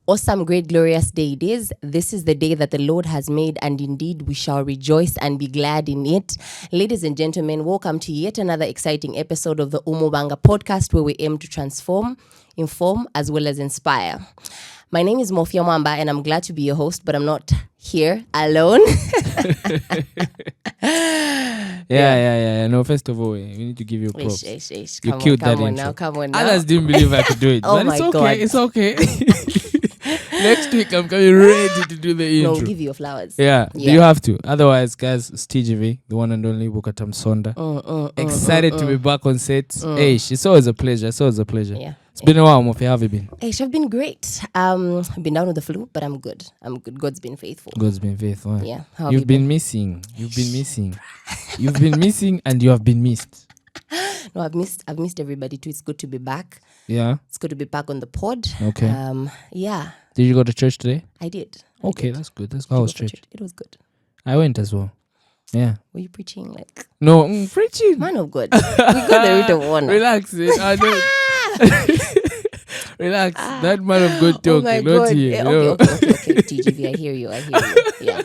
Awesome, great, glorious day it is. This is the day that the Lord has made, and indeed we shall rejoice and be glad in it. Ladies and gentlemen, welcome to yet another exciting episode of the Umubanga podcast, where we aim to transform, inform, as well as inspire. My name is Mofya Mwamba, and I'm glad to be your host, but I'm not here alone. Yeah. No, first of all, we need to give you props. You killed that intro. Come on now. Others didn't believe I could do it. Oh but my it's okay. God. It's okay. Next week, I'm coming ready to do the intro. No, we'll give you your flowers. Yeah, you have to. Otherwise, guys, it's TGV, the one and only Bukata Musonda. Excited to be back on set. It's always a pleasure. Yeah. It's been a while, Mofya. How have you been? I've been great. I've been down with the flu, but I'm good. God's been faithful. Yeah. How have You've you been missing. You've been missing and you have been missed. No, I've missed everybody too. It's good to be back. Yeah. It's good to be back on the pod. Okay. Yeah. Did you go to church today? I did. Okay, that's good. How was church? It was good. I went as well. Yeah. Were you preaching like? No, preaching. Man of God. We got the root of honor. Relax. I don't. Relax. That man of God talking, my not God. here. Okay. TGV, I hear you. Yeah.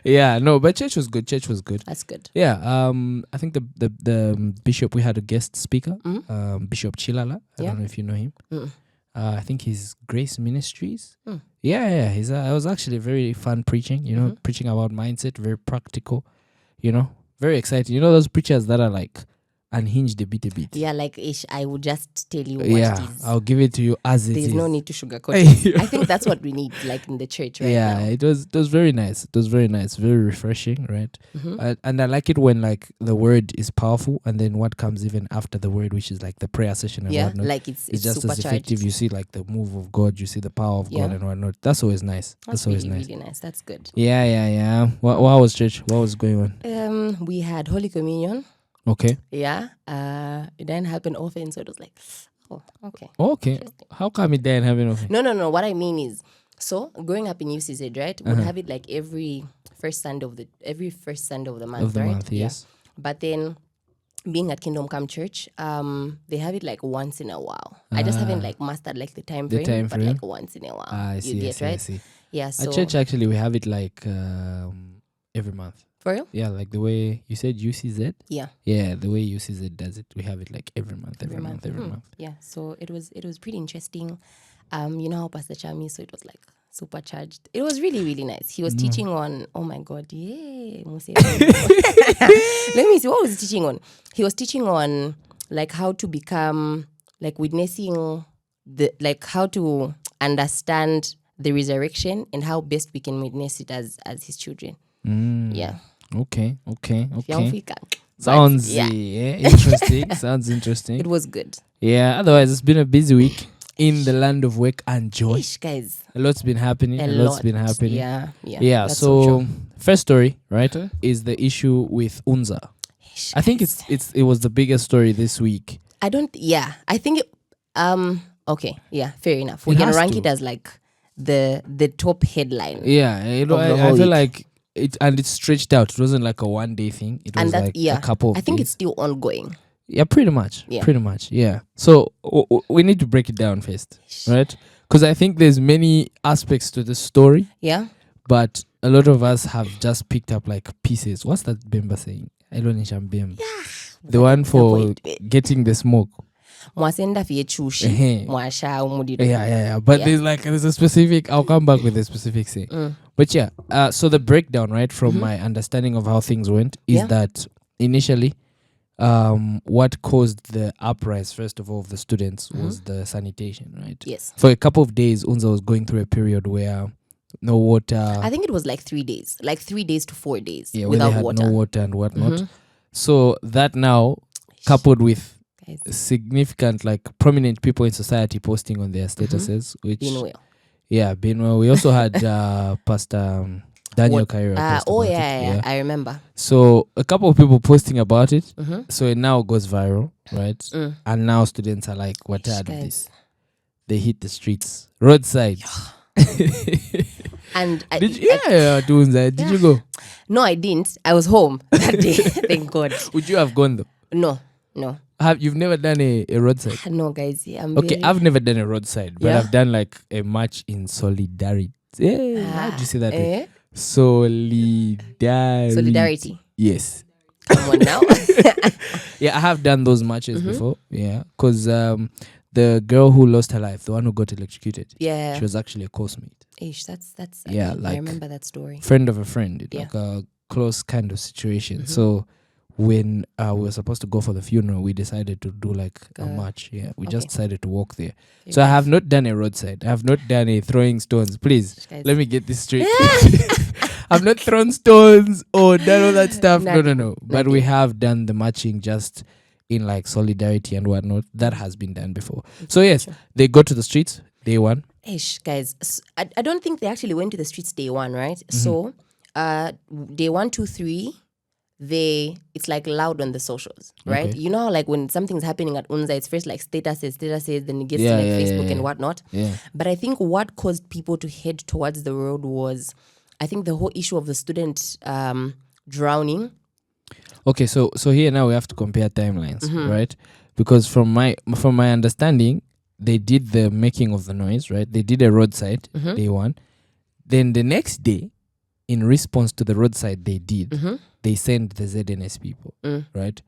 Yeah, no, but church was good. That's good. Yeah, I think the bishop, we had a guest speaker, Bishop Chilala. I don't know if you know him. I think he's Grace Ministries. Yeah. He's it was actually very fun preaching, preaching about mindset, very practical, very exciting. Those preachers that are like unhinged a bit. Yeah, like I would just tell you what it is. I'll give it to you as it is. There's no need to sugarcoat it. I think that's what we need, like in the church right now. Yeah, it was very nice. It was very nice, very refreshing, right? And I like it when like the word is powerful, and then what comes even after the word, which is like the prayer session and whatnot. Like it's just as effective. You see like the move of God, you see the power of God and whatnot. That's always nice. That's always nice. Really nice. That's good. Yeah. What was church? What was going on? We had Holy Communion. Okay. Yeah. It didn't happen often, so it was like, oh, okay. Okay. How come it didn't happen often? No. What I mean is, so growing up in UCZ, right, we'd have it like every first Sunday of the month, right? Yes. Yeah. But then, being at Kingdom Come Church, they have it like once in a while. I just haven't like mastered like the time frame, but like once in a while. I see. Right? I see. Yeah. So at church, actually, we have it like every month. For real? Yeah, like the way you said UCZ. Yeah. Yeah, the way UCZ does it, we have it like every month. Yeah, so it was pretty interesting. You know how Pastor Chami, so it was like supercharged. It was really, really nice. He was teaching on, oh my God, yeah. Let me see, what was he teaching on? He was teaching on like how to become, like witnessing how to understand the resurrection and how best we can witness it as his children. Yeah. Okay. Sounds interesting. Sounds interesting. It was good. Yeah. Otherwise, it's been a busy week in the land of work and joy. Guys. A lot's been happening. Yeah. So first story, right, is the issue with UNZA. I think it was the biggest story this week. I think it. Okay. Yeah. Fair enough. We can rank it as like the top headline. Yeah. I feel like. It's stretched out. It wasn't like a one-day thing. It was like a couple of days. I think it's still ongoing. Yeah, pretty much. Yeah. So we need to break it down first, right? Because I think there's many aspects to the story. Yeah. But a lot of us have just picked up like pieces. What's that Bemba saying? I don't know Bemba. Yeah. The one for getting the smoke. Mwasenda fiye chushi. Mwasha umudiro. Yeah. But there's a specific, I'll come back with a specific thing. But yeah, so the breakdown, right, from my understanding of how things went is that initially, what caused the uprise, first of all, of the students was the sanitation, right? Yes. For a couple of days, UNZA was going through a period where no water. I think it was like 3 days, like 3 days to 4 days without without they had water. No water and whatnot. So that now, coupled with significant, like prominent people in society posting on their statuses, which Yeah, Benwell. We also had Pastor Daniel Cairo. I remember. So a couple of people posting about it. So it now goes viral, right? And now students are like, what are this? They hit the streets, roadside. And did you go? No, I didn't. I was home that day. Thank God. Would you have gone though? No. You've never done a roadside? No, guys. I've never done a roadside, but I've done like a march in solidarity. How do you say that? Solidarity. Yes. Come on now. Yeah, I have done those marches before. Yeah, because the girl who lost her life, the one who got electrocuted. Yeah. She was actually a course mate. That's. I remember that story. Friend of a friend. Like a close kind of situation. So when we were supposed to go for the funeral, we decided to do like a march. Yeah, we just decided to walk there. So I have not done a roadside. I have not done a throwing stones. Please, let me get this straight. I've not thrown stones or done all that stuff. No. But we have done the marching just in like solidarity and whatnot. That has been done before. So yes, they go to the streets day one. Guys, I don't think they actually went to the streets day one, right? So day 1, 2, 3, it's like loud on the socials, right? Okay. You know how like when something's happening at UNZA, it's first like statuses, then it gets to like Facebook and whatnot. Yeah. But I think what caused people to head towards the road was, I think, the whole issue of the student drowning. Okay, so here now we have to compare timelines, right? Because from my understanding, they did the making of the noise, right? They did a roadside day one. Then the next day, in response to the roadside they did, they sent the ZNS people, right?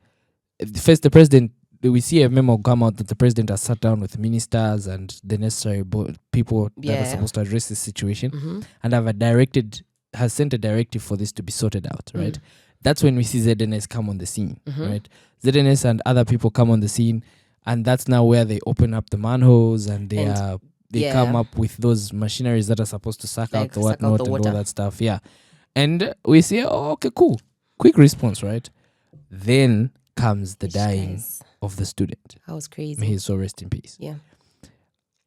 First, the president, we see a memo come out that the president has sat down with ministers and the necessary people that are supposed to address this situation, and has sent a directive for this to be sorted out, right? That's when we see ZNS come on the scene, right? ZNS and other people come on the scene, and that's now where they open up the manholes and they come up with those machineries that are supposed to suck out the whatnot and all that stuff. Yeah. And we say, oh, okay, cool. Quick response, right? Then comes the dying of the student. That was crazy. May his soul rest in peace. Yeah.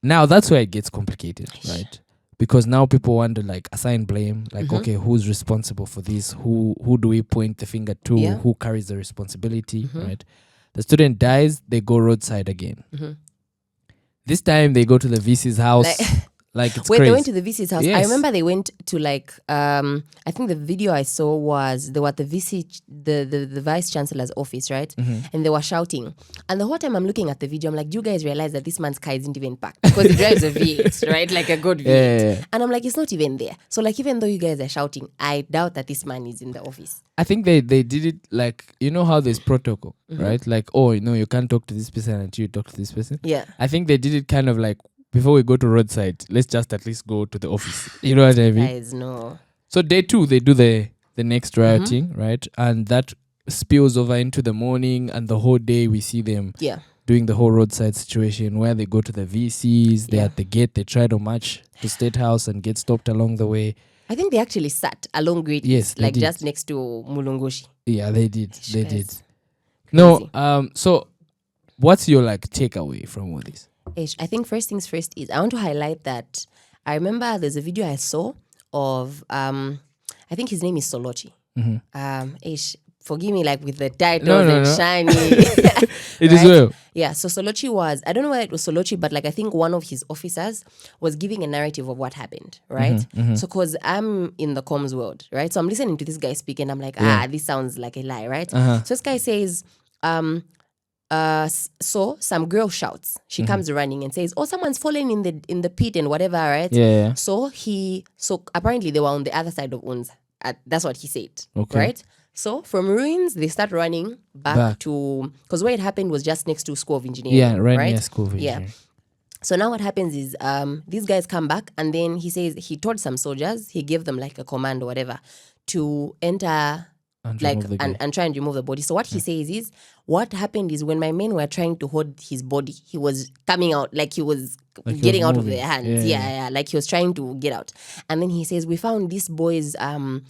Now that's where it gets complicated, right? Because now people want to like assign blame, like, okay, who's responsible for this? Who do we point the finger to? Yeah. Who carries the responsibility, right? The student dies, they go roadside again. This time they go to the VC's house. Like it's crazy. They went to the VC's house. Yes. I remember they went to like I think the video I saw was they were at the VC the vice chancellor's office, right? And they were shouting. And the whole time I'm looking at the video, I'm like, do you guys realize that this man's car isn't even packed? Because he drives a V8, right? Like a good V8. Yeah. And I'm like, it's not even there. So like even though you guys are shouting, I doubt that this man is in the office. I think they did it like, you know how there's protocol, right? Like, oh, you can't talk to this person until you talk to this person. Yeah. I think they did it kind of like, before we go to roadside, let's just at least go to the office. You know what I mean? Guys, no. So day 2, they do the next rioting, right? And that spills over into the morning, and the whole day we see them doing the whole roadside situation where they go to the VCs, they're at the gate, they try to march to State House and get stopped along the way. I think they actually sat along Great East, like just next to Mulungushi. Yeah, they did. They did. No, so what's your like takeaway from all this? I think first things first is I want to highlight that I remember there's a video I saw of I think his name is Solochi. Forgive me, like with the titles and shiny. It is well. Yeah, so Solochi was, I don't know whether it was Solochi, but like I think one of his officers was giving a narrative of what happened, right? So because I'm in the comms world, right? So I'm listening to this guy speak and I'm like, this sounds like a lie, right? So this guy says, so some girl shouts. She comes running and says, "Oh, someone's fallen in the pit and whatever," right? Yeah. So apparently they were on the other side of UNZA. That's what he said. Okay. Right. So from ruins they start running back. To because where it happened was just next to School of Engineering. Yeah, right near School of Engineering. Yeah. So now what happens is these guys come back and then he says he told some soldiers, he gave them like a command or whatever to enter. And try and remove the body. So what he says is, what happened is when my men were trying to hold his body, he was coming out, like he was getting out of their hands. Yeah, like he was trying to get out. And then he says, we found this boy's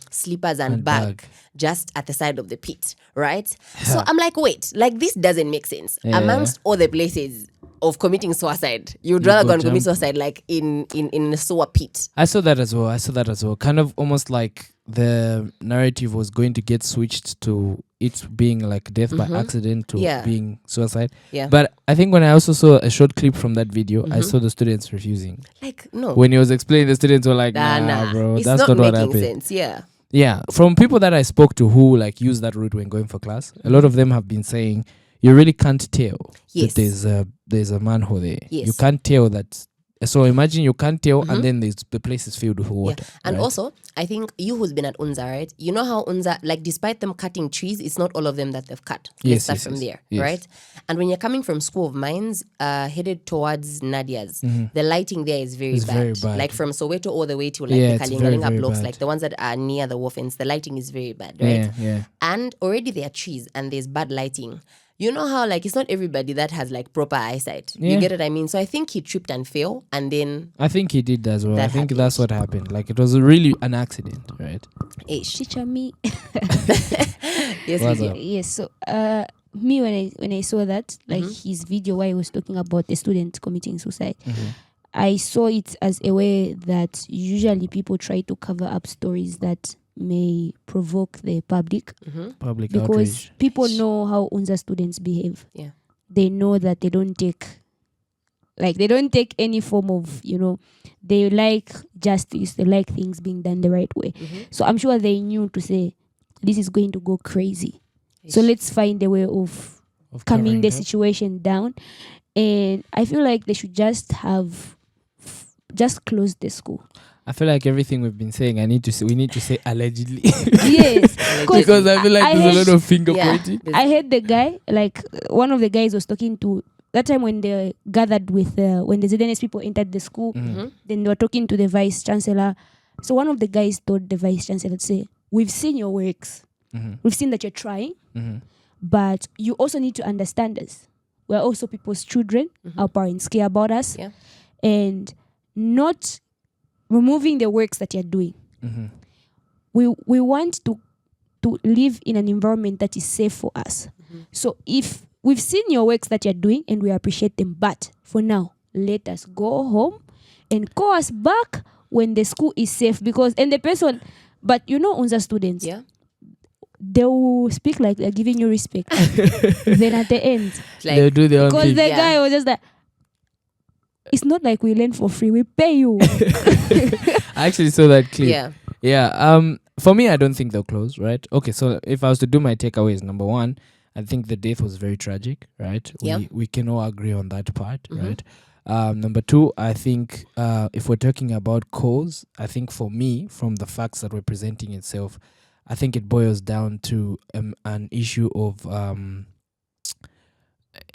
slippers and bag just at the side of the pit, right? So I'm like, wait, like this doesn't make sense. Amongst all the places of committing suicide. You'd rather go and commit suicide like in a sewer pit. I saw that as well. Kind of almost like the narrative was going to get switched to it being like death by accident to being suicide. Yeah. But I think when I also saw a short clip from that video, I saw the students refusing. Like, no. When he was explaining, the students were like, nah, bro, it's that's not what making happened. sense. Yeah. Yeah. From people that I spoke to who like use that route when going for class, a lot of them have been saying you really can't tell that there's a manhole there. Yes. You can't tell that. So imagine you can't tell, and then the place is filled with water. Yeah. And also, I think you who's been at UNZA, right? You know how UNZA, like despite them cutting trees, it's not all of them that they've cut. Let's start from there, right? And when you're coming from School of Mines, headed towards Nadia's, the lighting there is very bad. Like from Soweto all the way to like the Kalingalinga blocks, bad. like the ones that are near the wharf ends, the lighting is very bad, right? Yeah. And already there are trees and there's bad lighting. You know how like it's not everybody that has like proper eyesight. Yeah. You get what I mean? So I think he tripped and fell, and then I think he did as well. I think that's what happened. Like it was really an accident, right? Teacher me. Yes, Lydia. Yes. So me when I saw that, like his video where he was talking about the student committing suicide, I saw it as a way that usually people try to cover up stories that may provoke the public because outrage. People know how UNZA students behave. Yeah. They know that they don't take any form of, they like justice, they like things being done the right way. So I'm sure they knew to say this is going to go crazy. So let's find a way of calming the situation down. And I feel like they should just close the school. I feel like everything we've been saying, we need to say allegedly. Yes. Because I feel like there's a lot of finger pointing. I heard the guy, like one of the guys was talking to, that time when they gathered with, when the ZNS people entered the school, then they were talking to the vice chancellor. So one of the guys told the vice chancellor to say, we've seen your works. We've seen that you're trying, but you also need to understand us. We're also people's children. Our parents care about us. Yeah. And not removing the works that you're doing. We want to live in an environment that is safe for us. So if we've seen your works that you're doing and we appreciate them, but for now, let us go home and call us back when the school is safe. But UNZA students, they will speak like they're giving you respect. Then at the end, they'll do their own thing. Because the guy was just like, it's not like we learn for free, we pay you. I actually saw that clip. Yeah. For me, I don't think they'll close, right? Okay, so if I was to do my takeaways, number one, I think the death was very tragic, right? We can all agree on that part, right? Number two, I think if we're talking about cause, I think for me, from the facts that we're presenting itself, I think it boils down to an issue of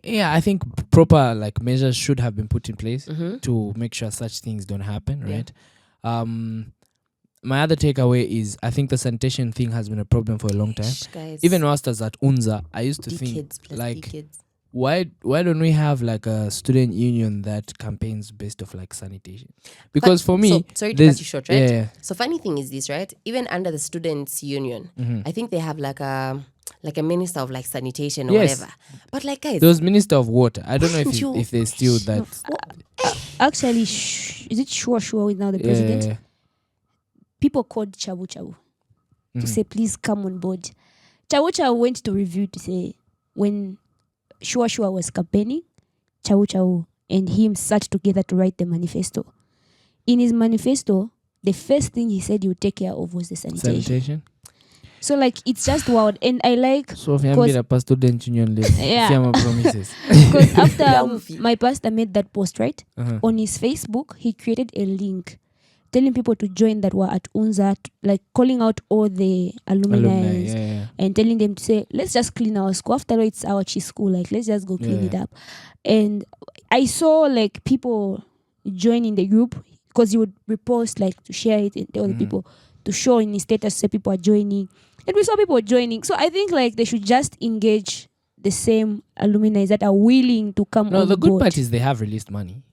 I think proper like measures should have been put in place to make sure such things don't happen, right? My other takeaway is I think the sanitation thing has been a problem for a long time. Guys, even whilst I was at UNZA, I used to think like why don't we have like a student union that campaigns based off like sanitation? Because for me, sorry to cut you short, right? Yeah. So funny thing is this, right? Even under the students union, I think they have like a minister of like sanitation or whatever. But like guys, there was minister of water. I don't know if they still that. Actually, is it Shua is now the president? Yeah. People called Chabu to say please come on board. Chabu went to review to say when Shua was campaigning, Chabu and him sat together to write the manifesto. In his manifesto, the first thing he said he would take care of was the sanitation. So like it's just wild, and I like. So if I'm a student union leader, promises. Because after my pastor made that post, right, on his Facebook, he created a link telling people to join that were at UNZA, like calling out all the alumni and telling them to say, let's just clean our school. After all, it's our chi school. Like, let's just go clean it up. And I saw like people joining the group because he would repost like to share it and tell the people to show in his status say people are joining. And we saw people joining. So I think like they should just engage the same alumni that are willing to come on board. No, the good part is they have released money.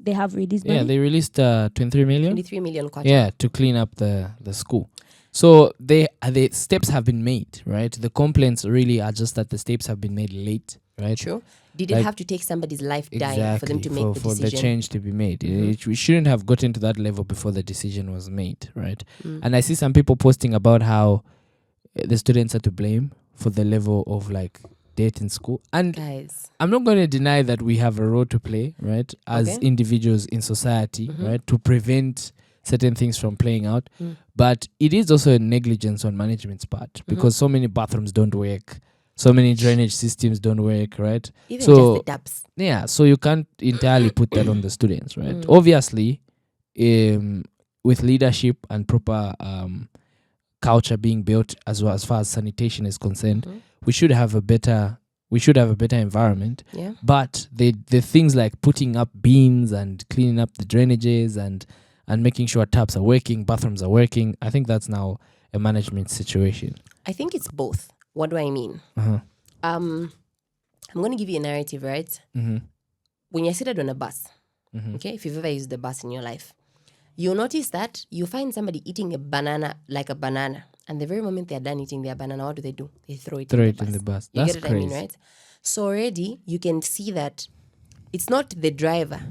They have released money? Yeah, they released 23 million. 23 million kwacha. Yeah, to clean up the school. So the steps have been made, right? The complaints really are just that the steps have been made late, right? True. Did it have to take somebody's life dying for them to make the decision? For the change to be made? We shouldn't have gotten to that level before the decision was made, right? And I see some people posting about how the students are to blame for the level of like debt in school. And guys, I'm not going to deny that we have a role to play, right, as individuals in society, right, to prevent certain things from playing out. But it is also a negligence on management's part because so many bathrooms don't work. So many drainage systems don't work, right? Even just the taps. Yeah, so you can't entirely put that on the students, right? Obviously, with leadership and proper culture being built as far as sanitation is concerned, we should have a better environment. Yeah. But the things like putting up bins and cleaning up the drainages and making sure taps are working, bathrooms are working, I think that's now a management situation. I think it's both. What do I mean? I'm going to give you a narrative, right? When you're seated on a bus, okay, if you've ever used the bus in your life, you'll notice that you find somebody eating a banana, and the very moment they're done eating their banana, what do? They throw it in the bus. You That's get what I mean, right? So already you can see that it's not the driver,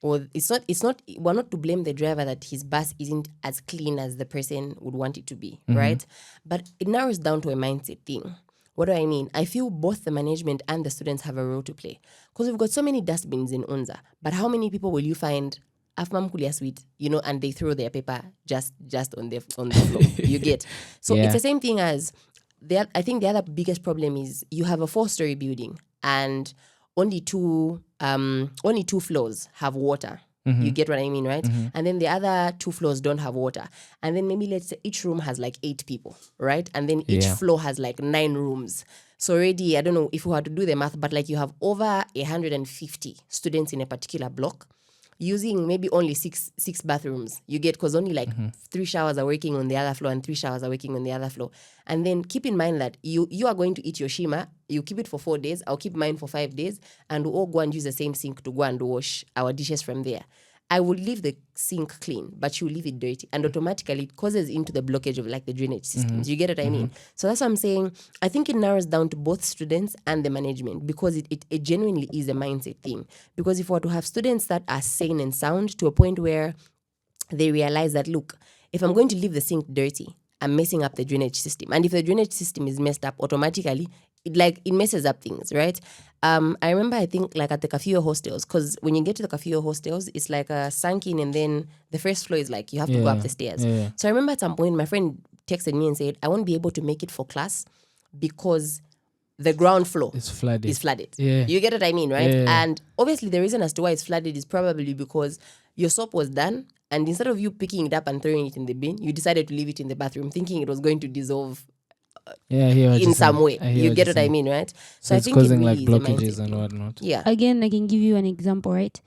or we're not to blame the driver that his bus isn't as clean as the person would want it to be, right? But it narrows down to a mindset thing. What do I mean? I feel both the management and the students have a role to play. Because we've got so many dustbins in UNZA, but how many people will you find afmamkulia sweet, and they throw their paper just on the floor? You get? So it's the same thing as I think the other biggest problem is you have a 4-story building and only two floors have water. You get what I mean, right? And then the other 2 floors don't have water. And then maybe let's say each room has like 8 people, right? And then each floor has like 9 rooms. So already, I don't know if you had to do the math, but like you have over 150 students in a particular block using maybe only six bathrooms. You get, because only like 3 showers are working on the other floor and 3 showers are working on the other floor. And then keep in mind that you are going to eat your shima, you keep it for 4 days, I'll keep mine for 5 days, and we'll all go and use the same sink to go and wash our dishes from there. I would leave the sink clean, but you leave it dirty, and automatically it causes into the blockage of like the drainage systems. You get what I mean? So that's what I'm saying. I think it narrows down to both students and the management, because it genuinely is a mindset thing. Because if we were to have students that are sane and sound to a point where they realize that, look, if I'm going to leave the sink dirty, I'm messing up the drainage system. And if the drainage system is messed up, automatically, it messes up things, right? I remember, I think, like at the Kafio hostels, because when you get to the Kafio hostels, it's like a sunk in, and then the first floor is like, you have to go up the stairs. So I remember at some point, my friend texted me and said, I won't be able to make it for class because the ground floor is flooded. Yeah. You get what I mean, right? And obviously the reason as to why it's flooded is probably because your soap was done, and instead of you picking it up and throwing it in the bin, you decided to leave it in the bathroom thinking it was going to dissolve in some way. You get what I mean, right? So I think it's causing like blockages and whatnot. Yeah. Again, I can give you an example, right?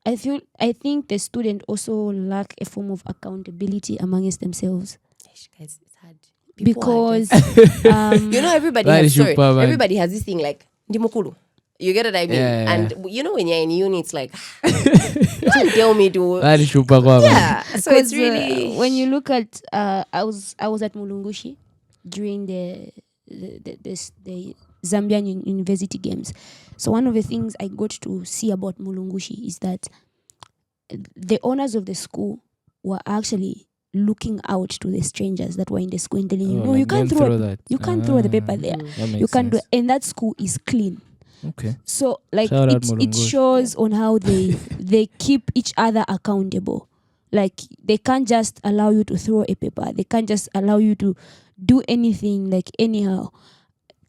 I think the student also lack a form of accountability amongst themselves. Guys, it's hard. Because everybody has this thing like ndimukulu. You get what I mean? And when you're in uni, it's like don't tell me to. So it's really when you look at I was at Mulungushi during the Zambian University Games. So one of the things I got to see about Mulungushi is that the owners of the school were actually looking out to the strangers that were in the school and telling you, you can't throw that. You can't throw the paper there. You can't do it. And that school is clean. Okay. So like it shows on how they keep each other accountable. Like they can't just allow you to throw a paper. They can't just allow you to do anything like anyhow.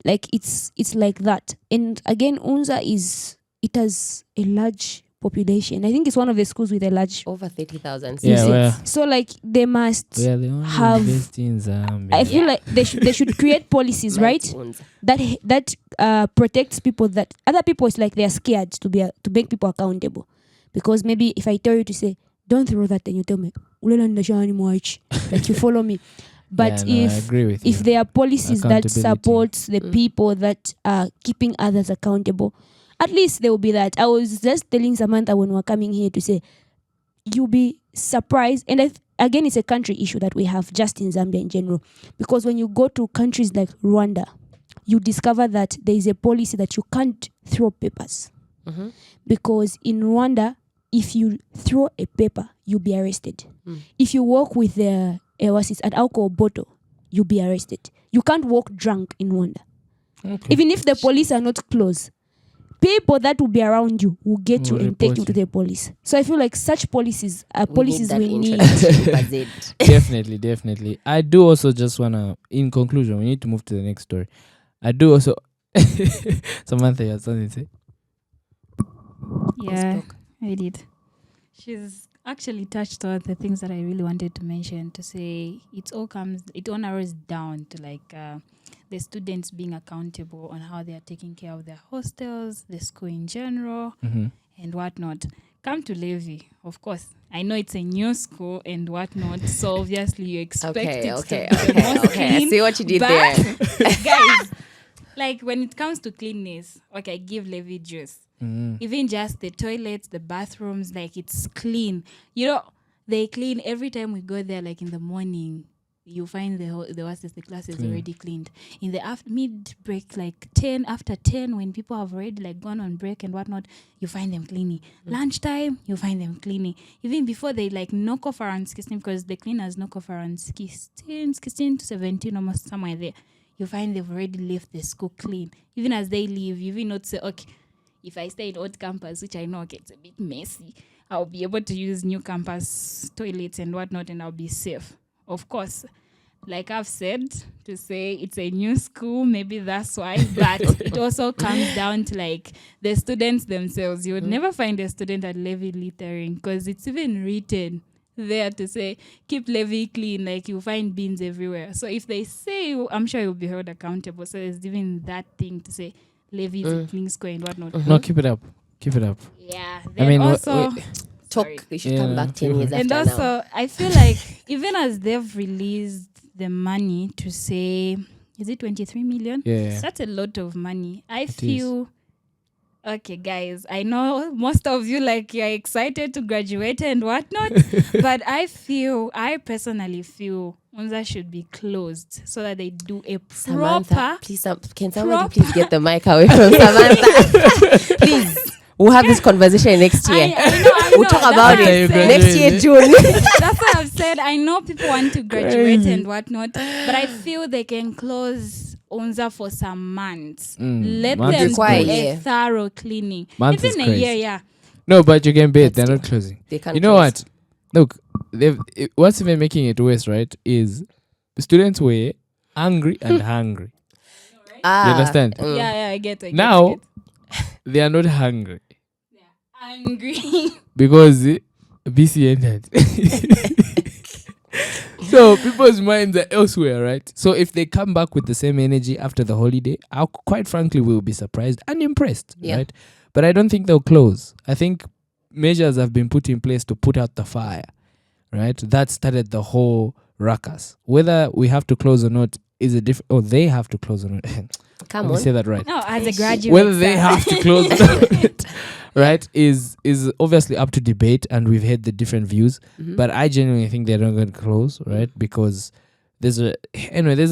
Like it's like that. And again, UNZA has a large population. I think it's one of the schools with a large over 30,000. So like they must have. I feel like they should create policies, right? That protects people that other people is like they are scared to make people accountable. Because maybe if I tell you to say don't throw that, then you tell me like you follow me. But if there are policies that supports the people that are keeping others accountable, at least there will be that. I was just telling Samantha when we were coming here to say, you'll be surprised. And again, it's a country issue that we have just in Zambia in general. Because when you go to countries like Rwanda, you discover that there is a policy that you can't throw papers. Because in Rwanda, if you throw a paper, you'll be arrested. If you walk with an alcohol bottle, you'll be arrested. You can't walk drunk in Rwanda. Okay. Even if the police are not close, people that will be around you will get you and take you to the police. So I feel like such policies are policies we need. Definitely. I do also just want to, in conclusion, we need to move to the next story. I do also... Samantha, you have something to say? Yeah, I did. She's actually touched on the things that I really wanted to mention, to say it all narrows down to like the students being accountable on how they are taking care of their hostels, the school in general, and whatnot. Come to Levy, of course. I know it's a new school and whatnot, so obviously you expect it to be the most clean. I see what you did there. Guys, like when it comes to cleanness, okay, I give Levy juice. Even just the toilets, the bathrooms, like it's clean. You know, they clean every time we go there, like in the morning. You find the class is already cleaned. In the mid break, like 10 after 10, when people have already like gone on break and whatnot, you find them cleaning. Lunchtime, you find them cleaning. Even before they like knock off around 16, because the cleaners knock off around 16 to 17, almost somewhere there. You find they've already left the school clean. Even as they leave, you even not say, okay, if I stay in old campus, which I know it's a bit messy, I'll be able to use new campus toilets and whatnot, and I'll be safe. Of course, like I've said, to say it's a new school, maybe that's why, but it also comes down to like the students themselves. You would never find a student at Levy littering, because it's even written there to say, keep Levy clean, like you find bins everywhere. So if they say, I'm sure you'll be held accountable. So there's even that thing to say, Levy is a clean school and whatnot. No, keep it up. Yeah. I mean, also... We should come back 10 years after. And also, now. I feel like even as they've released the money to say, is it 23 million? Yeah. That's a lot of money. I feel, okay, guys, I know most of you like you're excited to graduate and whatnot, but I personally feel UNZA should be closed so that they do a proper... Samantha, please, can somebody please get the mic away from Samantha? Please. We'll have this conversation next year. I know. We'll talk about it next year, June. That's what I've said. I know people want to graduate and whatnot, but I feel they can close UNZA for some months. Let them do a thorough cleaning. Even a year, yeah. No, but you can bet they're not closing. They can't. You know what? Look, what's even making it worse, right, is the students were angry and hungry. You understand? Yeah, I get it. Now, they are not hungry. Angry because BC ended. So people's minds are elsewhere, right? So if they come back with the same energy after the holiday, quite frankly, we'll be surprised and impressed, right? But I don't think they'll close. I think measures have been put in place to put out the fire, right? That started the whole ruckus. Whether we have to close or not is a different... Oh, they have to close or not. Come Let me say that right. No, as a graduate. Whether they have to close or not, right, is obviously up to debate, and we've heard the different views. But I genuinely think they're not going to close, right? Because there's a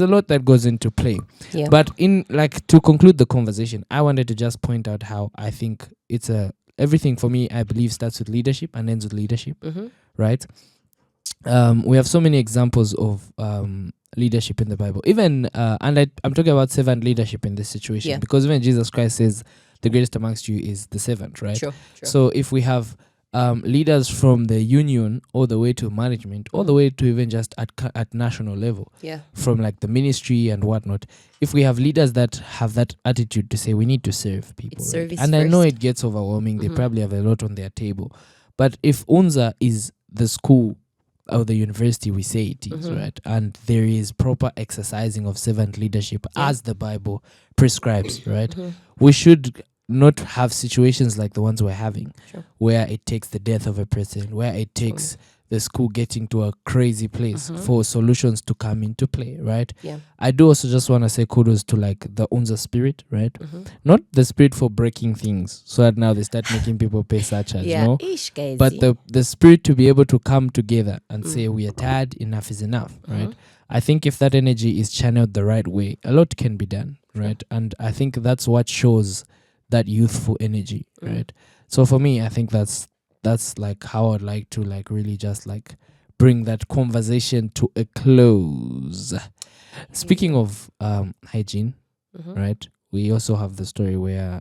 lot that goes into play. Yeah. But to conclude the conversation, I wanted to just point out how I think it's everything for me, I believe, starts with leadership and ends with leadership, right? We have so many examples of leadership in the Bible. Even, and I'm talking about servant leadership in this situation, because even Jesus Christ says the greatest amongst you is the servant, right? Sure. So if we have leaders from the union all the way to management, all the way to even just at national level, from like the ministry and whatnot, if we have leaders that have that attitude to say we need to serve people, right? And first. I know it gets overwhelming. They probably have a lot on their table. But if UNZA is the school or the university, we say it is, right? And there is proper exercising of servant leadership as the Bible prescribes, right? We should not have situations like the ones we're having, where it takes the death of a person, where it takes the school getting to a crazy place for solutions to come into play, right? Yeah. I do also just want to say kudos to like the UNZA spirit, right? Not the spirit for breaking things so that now they start making people pay surcharge, no? Guys, But the spirit to be able to come together and say we are tired, enough is enough, right? I think if that energy is channeled the right way, a lot can be done, right? And I think that's what shows that youthful energy, right? So for me, I think that's like how I'd like to like really just like bring that conversation to a close. Speaking of hygiene, right? We also have the story where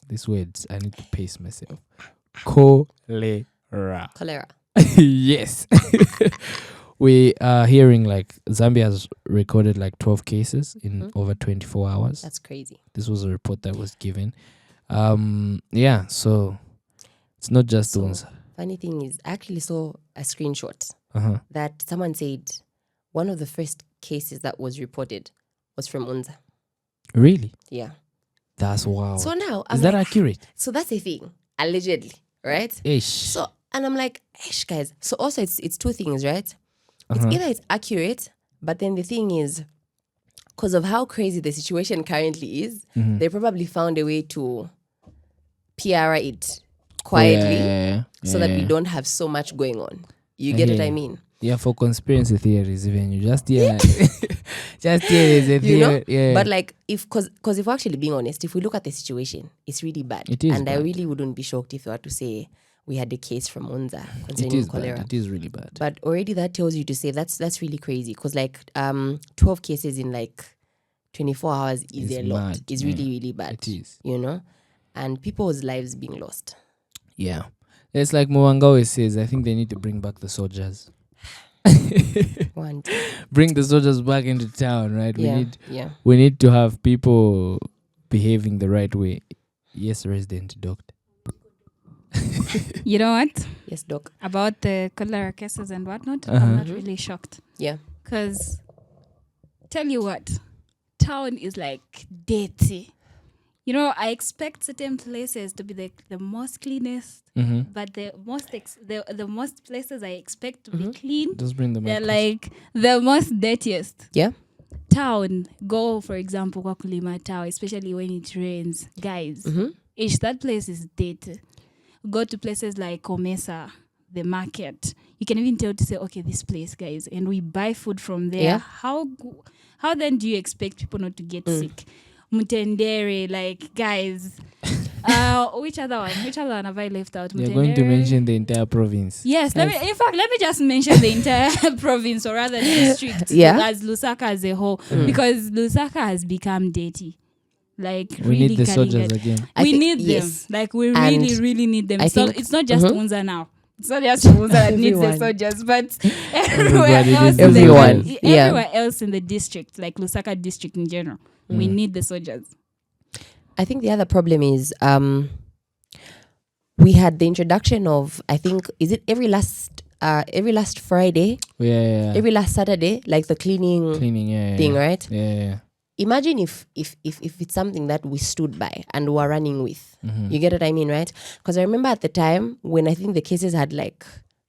these words I need to pace myself. Cholera. Yes. We are hearing like Zambia has recorded like 12 cases in over 24 hours. That's crazy. This was a report that was given. Yeah, so it's not just UNZA. Funny thing is, I actually saw a screenshot that someone said one of the first cases that was reported was from UNZA. Really? Yeah. That's wow. So now, is that accurate? So that's the thing, allegedly, right? Ish. So, and I'm like, guys. So also, it's two things, right? It's either it's accurate, but then the thing is, because of how crazy the situation currently is, they probably found a way to PR it quietly so that we don't have so much going on. You get what I mean? Yeah, for conspiracy theories, even you just just is a theory. You know? Yeah. But like, because if we're actually being honest, if we look at the situation, it's really bad. It is and bad. I really wouldn't be shocked if we were to say we had a case from UNZA concerning cholera. Bad. It is really bad. But already that tells you to say that's really crazy, because like 12 cases in like 24 hours is a lot. Mad. It's really, really bad. It is. You know? And people's lives being lost. Yeah. It's like Mwamba always says, I think they need to bring back the soldiers. Bring the soldiers back into town, right? We need to have people behaving the right way. Yes, resident doctor. You know what? Yes, doc. About the cholera cases and whatnot, I'm not really shocked. Yeah. Because, tell you what, town is like dirty. You know, I expect certain places to be the most cleanest, but the most places I expect to be clean, Just bring them they're like the most dirtiest. Yeah. Town, go for example, kwa kulima town, especially when it rains, guys. That place is dirty. Go to places like Komesa, the market. You can even tell to say, okay, this place, guys, and we buy food from there. Yeah. How then do you expect people not to get sick? Mutendere, like, guys. Which other one have I left out? You're going to mention the entire province. Yes, let me just mention the entire province, or rather district, as Lusaka as a whole, because Lusaka has become dirty. Like, we really need the soldiers again. We need them. Yes. Like, we really need them. So it's not just UNZA now. It's not just UNZA that needs the soldiers, but everywhere else in the district, like Lusaka district in general, we need the soldiers. I think the other problem is we had the introduction of, I think, is it every last Friday? Yeah. Every last Saturday, like the cleaning thing, right? Yeah. Imagine if it's something that we stood by and were running with. You get what I mean, right? Because I remember at the time when I think the cases had like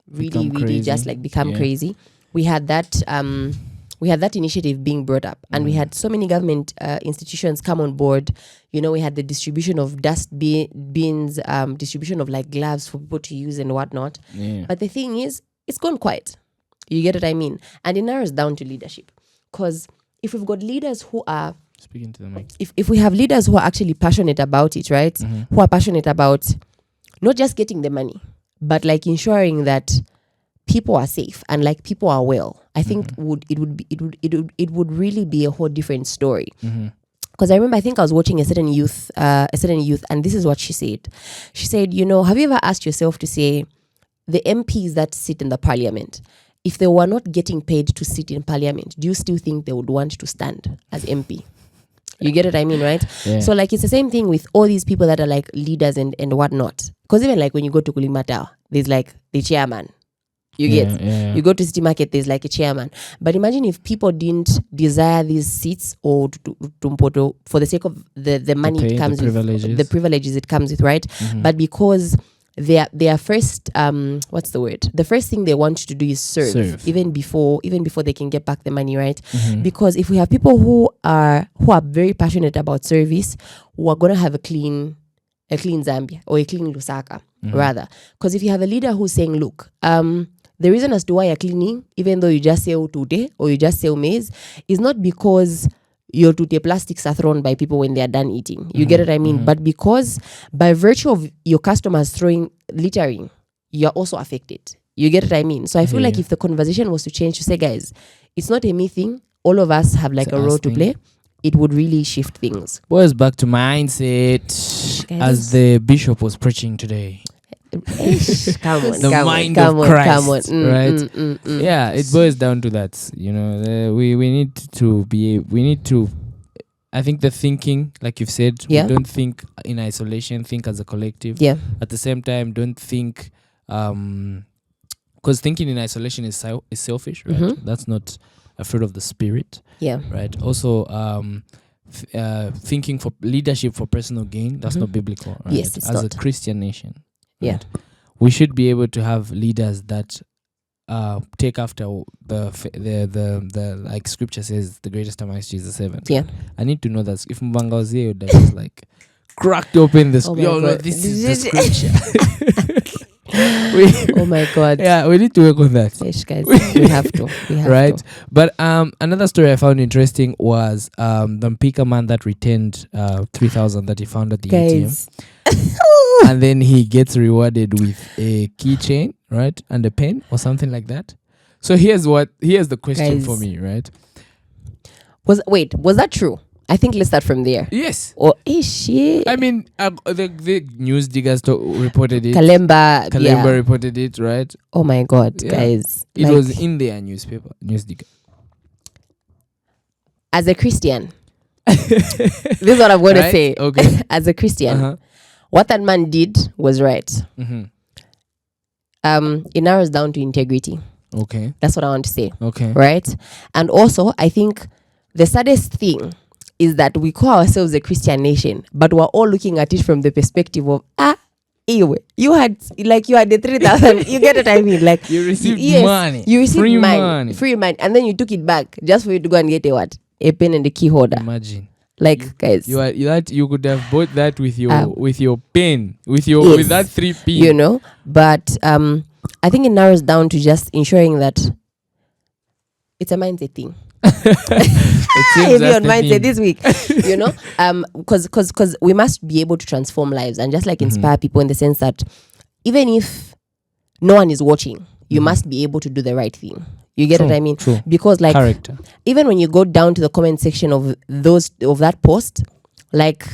really just like become crazy. We had that initiative being brought up, and we had so many government institutions come on board. You know, we had the distribution of dust bins, distribution of like gloves for people to use and whatnot. Yeah. But the thing is, it's gone quiet. You get what I mean? And it narrows down to leadership. Because if we've got leaders who are speaking to the mic, if we have leaders who are actually passionate about it, right? Who are passionate about not just getting the money, but like ensuring that people are safe and like people are well, I think it would really be a whole different story. Because I remember, I think I was watching a certain youth, and this is what she said. She said, you know, have you ever asked yourself to say, the MPs that sit in the parliament, if they were not getting paid to sit in parliament, do you still think they would want to stand as MP? You get what I mean, right? Yeah. So like it's the same thing with all these people that are like leaders and whatnot. Because even like when you go to Kulimata, there's like the chairman. You get, you go to City Market, there's like a chairman. But imagine if people didn't desire these seats or for the sake of the money it comes with, the privileges it comes with, right? But because their first what's the word? The first thing they want to do is serve. even before they can get back the money, right? Because if we have people who are very passionate about service, who are gonna have a clean Zambia or a clean Lusaka rather. Because if you have a leader who's saying, look, the reason as to why you're cleaning, even though you just sell today or you just sell maize, is not because your tute plastics are thrown by people when they are done eating. You get what I mean? But because by virtue of your customers littering, you're also affected. You get what I mean? So I feel like if the conversation was to change to say, guys, it's not a me thing. All of us have like a role to play. It would really shift things. Boys, back to mindset, as the bishop was preaching today. The mind of Christ, right? Yeah, it boils down to that. You know, we need to. I think the thinking, like you've said, we don't think in isolation. Think as a collective. Yeah. At the same time, don't think, because thinking in isolation is selfish, right? That's not a fruit of the spirit. Yeah. Right. Also, thinking for leadership for personal gain, that's not biblical. Right? Yes, it's as not. a Christian nation. Yeah. Right? We should be able to have leaders that take after the like scripture says, the greatest amongst Jesus 7. Yeah. I need to know that if Umubanga was here, that is like cracked open this. Oh my Yo, no, God. this is the scripture. Oh my God. Yeah, we need to work on that. Yes, guys, we have to. Right. But another story I found interesting was the Mpika man that returned 3,000 that he found at the guys. ATM. And then he gets rewarded with a keychain, right? And a pen or something like that. So here's the question guys. for me, right? Was that true? I think let's start from there. Yes. Or shit. I mean, the news diggers reported it. Kalemba reported it, right? Oh my God, guys. It was in their newspaper, news digger. As a Christian, this is what I'm going to say. Okay. As a Christian, what that man did was right. It narrows down to integrity. Okay. That's what I want to say. Okay. Right? And also, I think the saddest thing is that we call ourselves a Christian nation, but we're all looking at it from the perspective of, anyway, you had the 3,000. You get what I mean? Like, you received money. You received free money. And then you took it back just for you to go and get a pen and a key holder. Imagine. Like, guys, you could have bought that with your pen, with that 3 pin. You know, but I think it narrows down to just ensuring that it's a mindset thing. Heavy on mindset this week, you know, because we must be able to transform lives and just like inspire people in the sense that even if no one is watching, you must be able to do the right thing. You get what I mean? True. Because like character. Even when you go down to the comment section of that post, like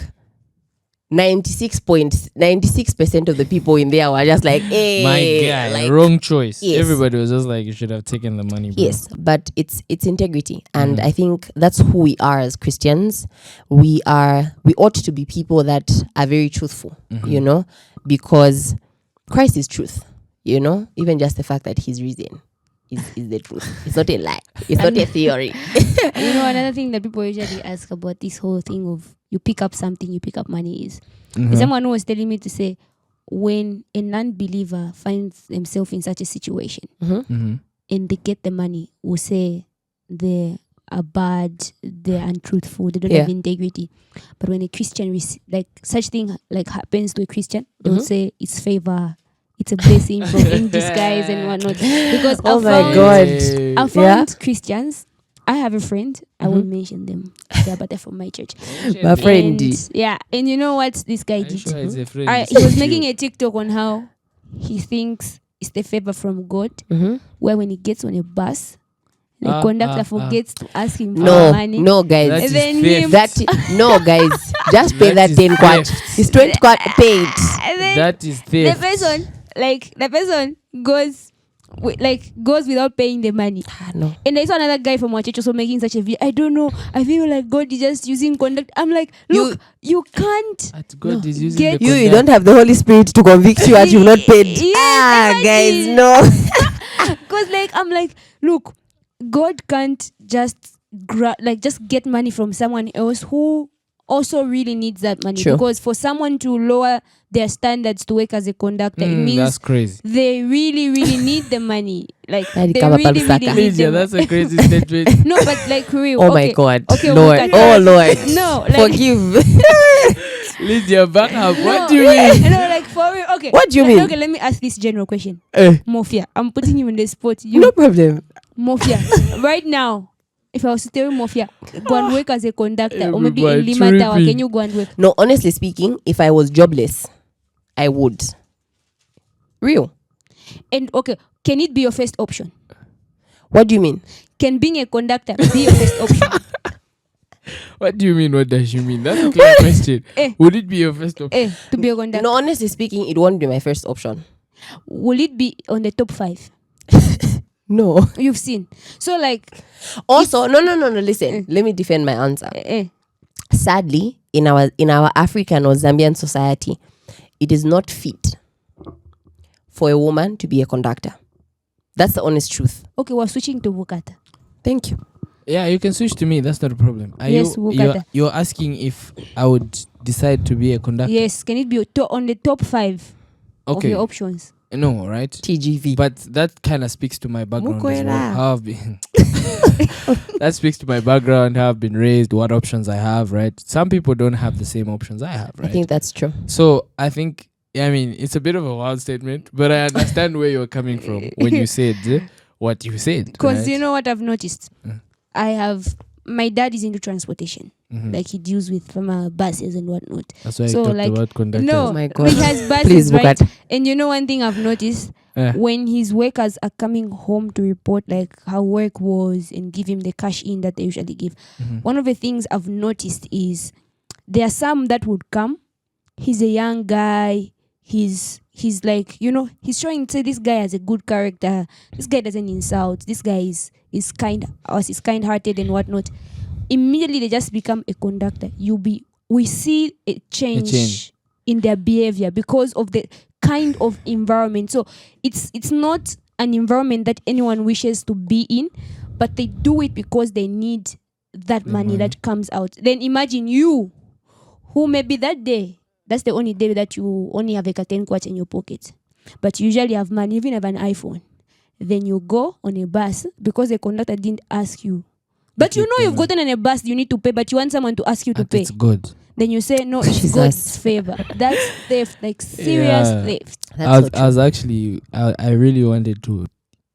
96% of the people in there were just like, hey, my guy, like, wrong choice. Yes. Everybody was just like, you should have taken the money, bro. Yes, but it's integrity, and I think that's who we are as Christians. We ought to be people that are very truthful, you know, because Christ is truth, you know. Even just the fact that he's risen is the truth. It's not a lie. It's not a theory. You know, another thing that people usually ask about this whole thing of you pick up something, you pick up money is someone who was telling me to say, when a non-believer finds themselves in such a situation and they get the money, will say they are bad, they're untruthful, they don't have integrity. But when a Christian such thing like happens to a Christian, they will say it's favor, it's a blessing from in disguise and whatnot. Because I found Christians. I have a friend. I won't mention them. But they're from my church. My friend. And you know what this guy did? Sure it's a friend. He was making a TikTok on how he thinks it's the favor from God, where when he gets on a bus, the conductor forgets to ask him for money. No, guys. That is theft. No, guys. Just pay that 10 kwat. It's 20 kwat paid. That is theft. The person goes without paying the money. No. And there's another guy from our church also making such a video. I don't know. I feel like God is just using conduct. I'm like, look, you can't. God is using the You conduct. don't have the Holy Spirit to convict you as you've not paid. Yes, guys, no. Because I'm like, look, God can't just get money from someone else who also really needs that money. True. Because for someone to lower their standards to work as a conductor, it means that's crazy. they really, really need the money. Like, Like they Kama really, Pamsaka. really need Lydia, the that's a crazy statement. No, but like real. Oh okay. my God. Okay, Lord. Bukata. Oh Lord. No, like, Forgive. Lydia, back up. no, What do you mean? No, like for real. Okay. What do you mean? Okay, let me ask this general question. Eh. Mofya, I'm putting you in the spot. You, No problem. Mofya, right now, if I was to tell you, Mofya, go and work as a conductor, or maybe in Everybody Lima Tower, tripping. can you go and work? No, honestly speaking, if I was jobless, I would. Real. And okay, can it be your first option? What do you mean? Can being a conductor be your first option? What do you mean? What does you mean? That's a clear question. Would it be your first option? To be a conductor? No, honestly speaking, it won't be my first option. Will it be on the top 5? No. You've seen. So like, Also, no. Listen, let me defend my answer. Sadly, in our African or Zambian society, it is not fit for a woman to be a conductor. That's the honest truth. okay, we're switching to Bukata. Thank you. Yeah, you can switch to me. That's not a problem. Yes, Bukata. You're asking if I would decide to be a conductor? Yes, can it be on the top 5 of Okay. your options? No, right? TGV. But that kind of speaks to my background as well. Mukwela. How I've been that speaks to my background, how I've been raised, what options I have, right? Some people don't have the same options I have, right? I think that's true. So I think, I mean, it's a bit of a wild statement, but I understand where you're coming from when you said what you said. Because right? you know what I've noticed? My dad is into transportation. Mhm. Like he deals with buses and whatnot. That's why so I talked like, about conductors. No, Oh my God. he has buses, Please, right? Bukata. And you know one thing I've noticed? When his workers are coming home to report like how work was and give him the cash in that they usually give, one of the things I've noticed is there are some that would come. He's a young guy. He's like, you know, he's trying to say this guy has a good character. This guy doesn't insult. This guy is kind-hearted and whatnot. Immediately they just become a conductor. We see a change in their behavior because of the kind of environment. So it's not an environment that anyone wishes to be in, but they do it because they need that money that comes out. Then imagine you, who maybe that day, that's the only day that you only have like a 10 kwacha in your pocket, but you usually have money, even have an iPhone. Then you go on a bus because the conductor didn't ask you. But you know you've gotten on a bus, you need to pay, but you want someone to ask you to pay. It's good. Then you say, no, it's Jesus. God's favor. That's theft, like serious theft. That's I was actually, I really wanted to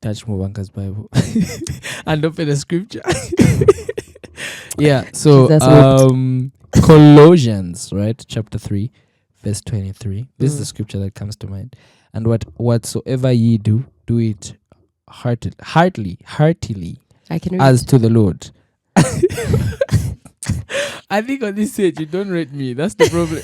touch Umubanga's Bible and open the scripture. Yeah, so Colossians, right? Chapter 3, verse 23. This is the scripture that comes to mind. And whatsoever ye do, do it heartily, I can read as to the Lord. I think on this stage you don't rate me. That's the problem.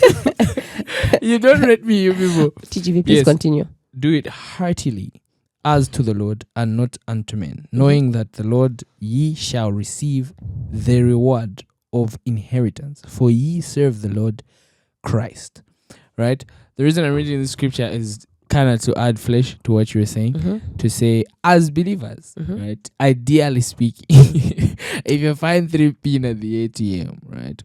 You don't rate me, you people. TGV, please continue. Do it heartily as to the Lord and not unto men, knowing that the Lord ye shall receive the reward of inheritance, for ye serve the Lord Christ. Right? The reason I'm reading this scripture is kind of to add flesh to what you were saying, to say as believers, right? Ideally speaking, if you find 3p at the ATM, right,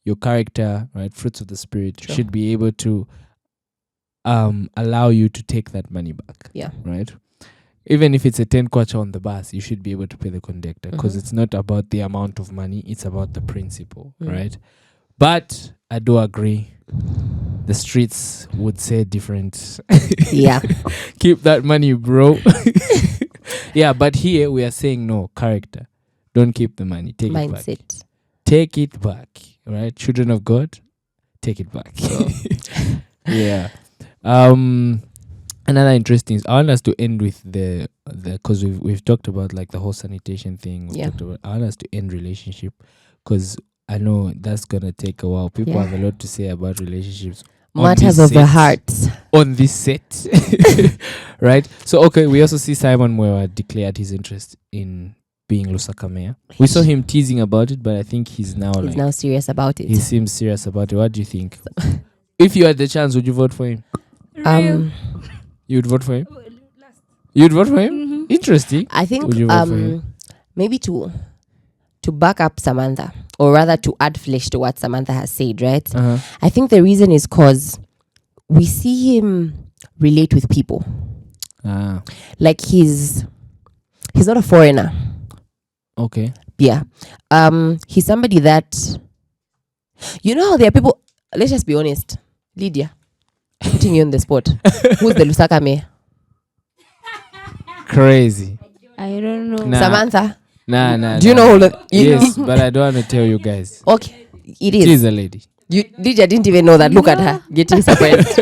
your character, right, fruits of the spirit should be able to allow you to take that money back. Yeah. Right? Even if it's a 10 kwacha on the bus, you should be able to pay the conductor because it's not about the amount of money, it's about the principle, right? But I do agree. The streets would say different. Yeah. Keep that money, bro. Yeah, but here we are saying no, character. Don't keep the money. Take it back. Mindset. Take it back. Right? Children of God, take it back. Yeah. Another interesting, I want us to end with the because we've talked about like the whole sanitation thing. I want us to end relationship because I know that's gonna take a while. People have a lot to say about relationships. Matters of the heart. On this set. Right? So okay, we also see Simon Mwewa declared his interest in being Lusaka mayor. We saw him teasing about it, but I think he's now serious about it. He seems serious about it. What do you think? If you had the chance, would you vote for him? You'd vote for him? You'd vote for him? Interesting. I think Would you vote for him? maybe to to back up Samantha, or rather to add flesh to what Samantha has said, right? I think the reason is because we see him relate with people. Like he's not a foreigner. Okay. Yeah. He's somebody that, you know how there are people, let's just be honest. Lydia, putting you on the spot. Who's the Lusaka mayor? Crazy. I don't know. Nah. Samantha? Nah. Do you know who Yes, but I don't want to tell you guys. Okay. It is. She's a lady. Lydia didn't even know that. Look at her getting surprised.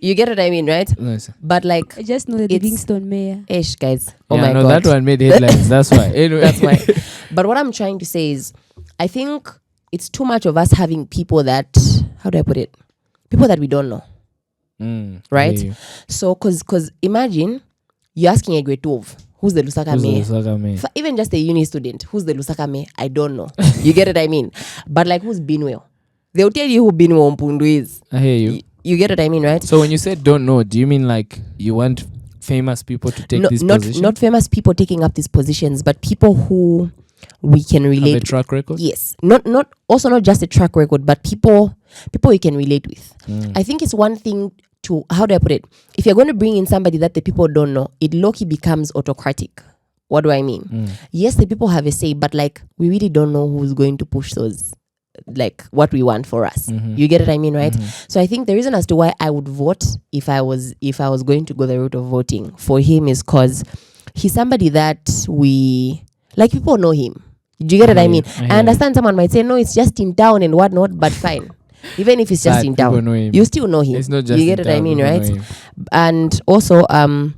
You get what I mean, right? No, sir. But like, I just know the Livingstone mayor. ish, guys. Oh Yeah, my no, god. that one made headlines. That's why. Anyway. That's why. But what I'm trying to say is, I think it's too much of us having people that, how do I put it? People that we don't know. Right? Yeah. So, cause imagine you're asking a grade 12, who's the Lusaka mayor? Even just a uni student, who's the Lusaka mayor? I don't know. You get what I mean? But like, who's Binwell? They'll tell you who Binwell Mpundu is. I hear you. You get what I mean, right? So when you said don't know, do you mean like you want famous people to take these positions? Not famous people taking up these positions, but people who we can relate Have a track record? Yes. Not just a track record, but people we can relate with. I think it's one thing to, how do I put it? If you're going to bring in somebody that the people don't know, it low-key becomes autocratic. What do I mean? Yes, the people have a say, but like, we really don't know who's going to push those, like what we want for us. You get what I mean, right? So I think the reason as to why I would vote if I was going to go the route of voting for him is because he's somebody that we, like, people know him. Do you get what I mean? I understand someone might say, no, it's just in town and whatnot, but fine. Even if it's just in town, you still know him. It's not just you get what I mean, right? And also, I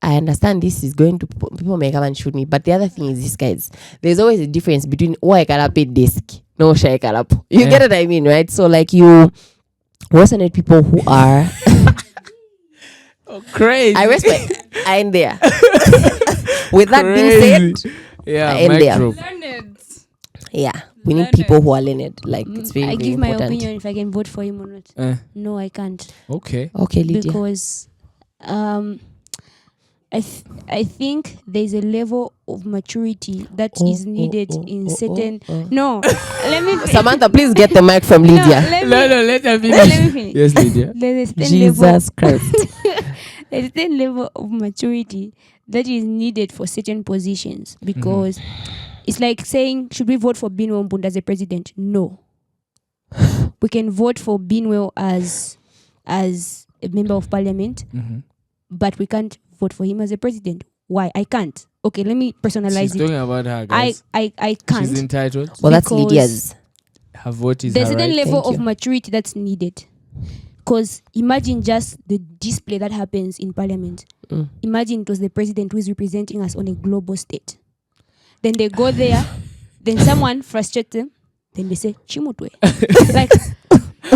understand this is going to, people may come and shoot me, but the other thing is this, guys, there's always a difference between Waikarape desk, no Shaikarapo. You get what I mean, right? So like, you resonate people who are crazy. I respect. I am there. With that being said, yeah, I am there. Learned. Yeah, we need people who are learned. Like, it's very, I very give my important. opinion if I can vote for him or not. No, I can't. Okay, Lydia. Because I think there's a level of maturity that is needed in certain. No, let me. Samantha, please get the mic from Lydia. let her finish. Let me finish. Yes, Lydia. There's a certain Jesus Christ. there's a certain level of maturity that is needed for certain positions, because it's like saying, should we vote for Binwell Mpundu as a president? No. We can vote for Binwell as a member of parliament, but we can't vote for him as a president. Why? I can't. Okay, let me personalize She's it. talking about her, guys. I can't. She's entitled. Well, that's Because Lydia's. Her vote is There's her a certain right. level Thank of you. maturity that's needed. Because imagine just the display that happens in parliament. Imagine it was the president who is representing us on a global stage. Then they go there, then someone frustrates them, then they say, Chimutwe. Like,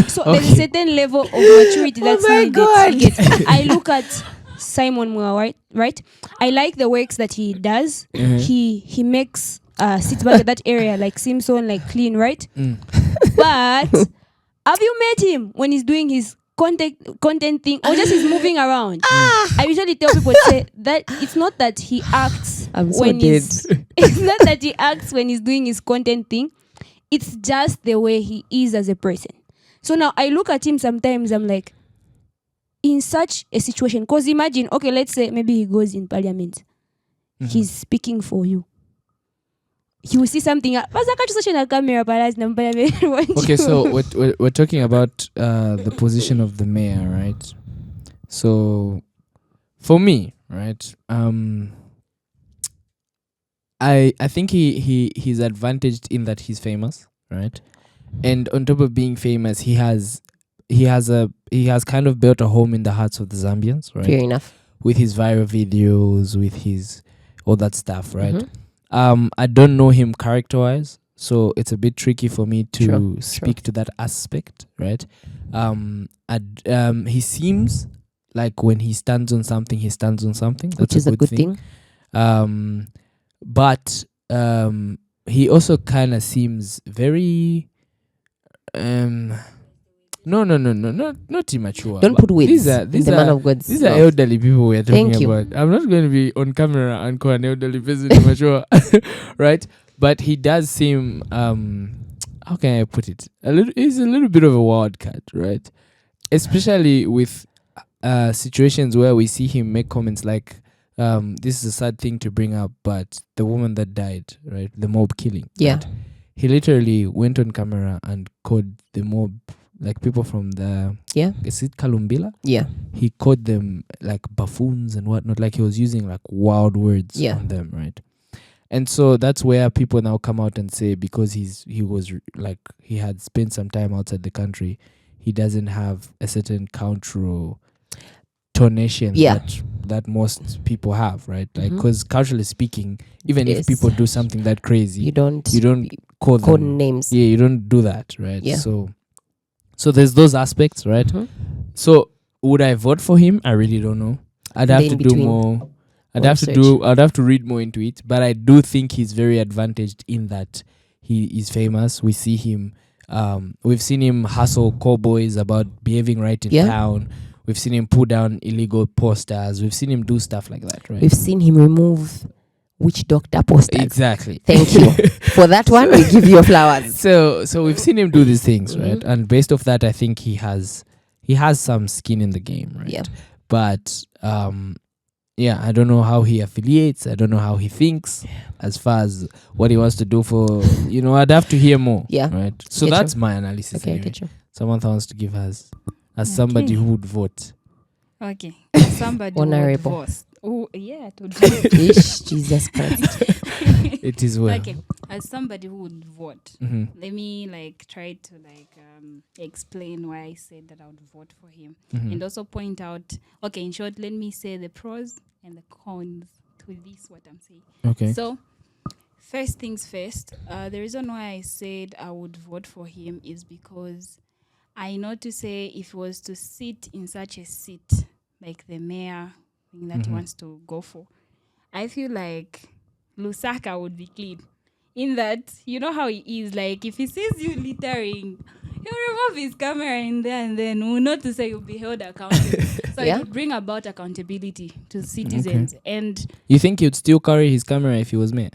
so there's a certain level of maturity that's needed. God. You get- I look at Simon Mwewa, right? I like the works that he does. He makes sit back at that area like Simpson, like clean, right? But have you met him when he's doing his content thing, or just he's moving around? I usually tell people, say that it's not that he acts it's not that he acts when he's doing his content thing. It's just the way he is as a person. So now I look at him sometimes, I'm like, in such a situation, because imagine, okay, let's say maybe he goes in parliament, he's speaking for you. He will see something. Okay, so we're talking about the position of the mayor, right? So for me, right, I think he's advantaged in that he's famous, right? And on top of being famous, he has kind of built a home in the hearts of the Zambians, right? Fair enough. With his viral videos, with his all that stuff, right? I don't know him character-wise, so it's a bit tricky for me to speak to that aspect, right? He seems like when he stands on something, he stands on something. That's Which is a good thing. But he also kind of seems very not immature. Don't put weights. These in the man of God's these are mouth. elderly people we are talking Thank you. about. I'm not going to be on camera and call an elderly person immature, right? But he does seem how can I put it? He's a little bit of a wild cat, right? Especially with situations where we see him make comments like, this is a sad thing to bring up, but the woman that died, right? The mob killing. Yeah. Right? He literally went on camera and called the mob, like people from the... Yeah. Is it Kalumbila? Yeah. He called them like buffoons and whatnot. Like he was using like wild words on them, right? And so that's where people now come out and say, because he was like, he had spent some time outside the country, he doesn't have a certain cultural tonation that most people have, right? Like, because culturally speaking, even if people do something that crazy, you don't call them names. Yeah, you don't do that, right? Yeah. So there's those aspects, right? So would I vote for him? I really don't know. I'd have to do more. I'd have to read more into it, but I do think he's very advantaged in that he is famous. We see him. We've seen him hustle cowboys about behaving right in town. We've seen him pull down illegal posters. We've seen him do stuff like that, right? We've seen him remove witch doctor posters. Exactly. Thank you for that one. We give you flowers. So we've seen him do these things, right? And based off that, I think he has some skin in the game, right? Yeah. But I don't know how he affiliates. I don't know how he thinks as far as what he wants to do for, I'd have to hear more. Yeah. Right. So that's my analysis. Okay, anyway. get you. Samantha wants to give hers as somebody who would vote. Okay. Somebody Honorable. who would vote. Oh, yeah, to vote. Jesus Christ. It is well. Okay. As somebody who would vote, let me try to explain why I said that I would vote for him, and also point out. Okay, in short, let me say the pros and the cons to this. What I'm saying. Okay. So, first things first. The reason why I said I would vote for him is because I know to say if he was to sit in such a seat like the mayor thing that he wants to go for, I feel like Lusaka would be clean. In that, you know how he is. Like, if he sees you littering, he'll remove his camera in there and then not to say you'll be held accountable. So it would bring about accountability to citizens. Okay. And you think he'd still carry his camera if he was mayor?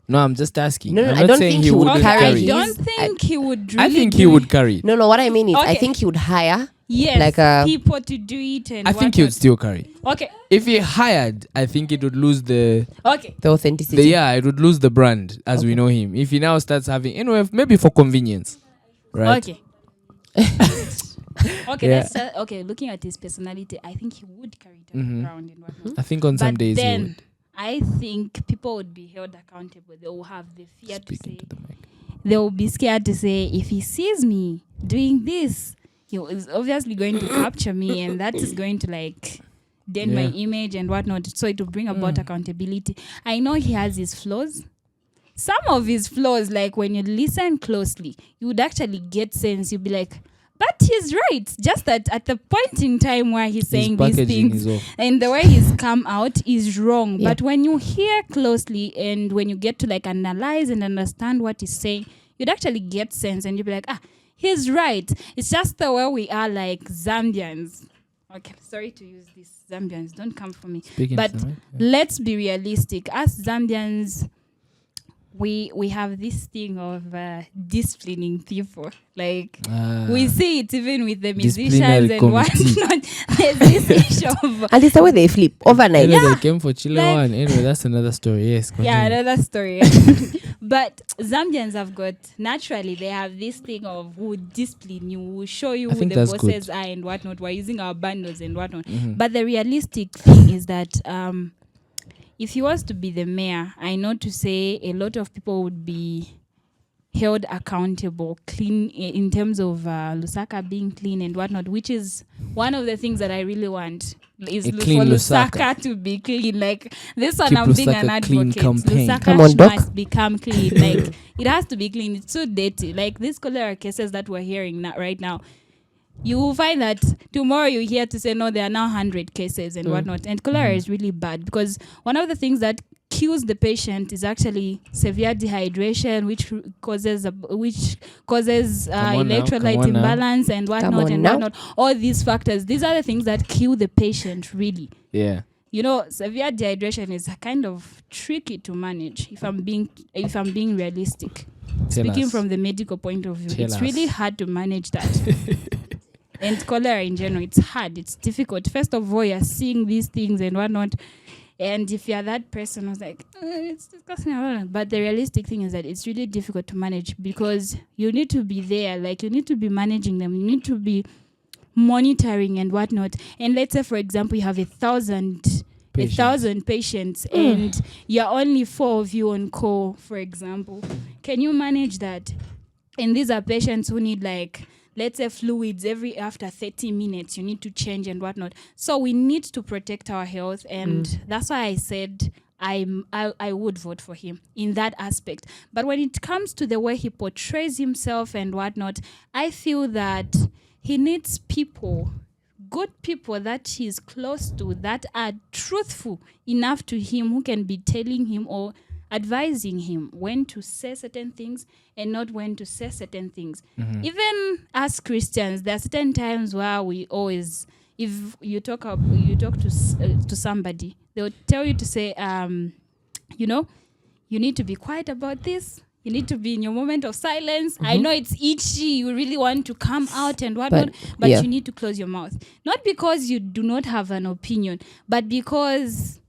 No, I'm just asking. No, I don't think he would carry. I don't think he would really I think he would carry it. No, what I mean is I think he would hire people to do it. And I think he would still carry. Okay. If he hired, I think it would lose the authenticity. It would lose the brand as we know him. If he now starts having, maybe for convenience, right? Okay. Okay, looking at his personality, I think he would carry it around and whatnot. I think on some days he would. I think people would be held accountable. They will have the fear to say. They will be scared to say, if he sees me doing this, he is obviously going to capture me, and that is going to dent my image and whatnot. So it will bring about accountability. I know he has his flaws. Some of his flaws, when you listen closely, you would actually get sense. You'll be like, but he's right. Just that at the point in time where he's saying these things and the way he's come out is wrong. Yeah. But when you hear closely and when you get to analyze and understand what he's saying, you'd actually get sense and you'd be like, he's right. It's just the way we are Zambians. Okay, sorry to use this. Zambians, don't come for me. But let's be realistic. Us Zambians, we have this thing of disciplining people. We see it even with the musicians and whatnot. There's this issue of... And it's the way they flip overnight. They came for Chilewan. Anyway, that's another story. Yes, continue. Yeah, another story. But Zambians have got... Naturally, they have this thing of who would discipline you, who show you who the bosses are and whatnot. We're using our bundles and whatnot. But the realistic thing is that... if he was to be the mayor, I know to say a lot of people would be held accountable, clean in terms of Lusaka being clean and whatnot, which is one of the things that I really want is for Lusaka to be clean. This one, I'm being an advocate. Lusaka must become clean. It has to be clean. It's so dirty. These cholera cases that we're hearing right now. You will find that tomorrow you hear to say, no, there are now 100 cases and whatnot. And cholera is really bad because one of the things that kills the patient is actually severe dehydration, which causes electrolyte imbalance and whatnot and whatnot. All these factors, these are the things that kill the patient really. Yeah. severe dehydration is kind of tricky to manage if I'm being realistic. Speaking from the medical point of view, it's really hard to manage that. And cholera in general, it's hard, it's difficult. First of all, you're seeing these things and whatnot. And if you're that person who's like, it's disgusting. But the realistic thing is that it's really difficult to manage because you need to be there. Like, you need to be managing them. You need to be monitoring and whatnot. And let's say, for example, you have 1,000 patients and you're only 4 of you on call, for example. Can you manage that? And these are patients who need, like, let's say fluids after 30 minutes, you need to change and whatnot. So we need to protect our health. And that's why I said I would vote for him in that aspect. But when it comes to the way he portrays himself and whatnot, I feel that he needs people, good people that he's close to, that are truthful enough to him, who can be telling him or advising him when to say certain things and not when to say certain things. Even as Christians, there are certain times where we always, if you talk to somebody, they'll tell you to say, you need to be quiet about this. You need to be in your moment of silence. I know it's itchy. You really want to come out and whatnot, but you need to close your mouth. Not because you do not have an opinion, but because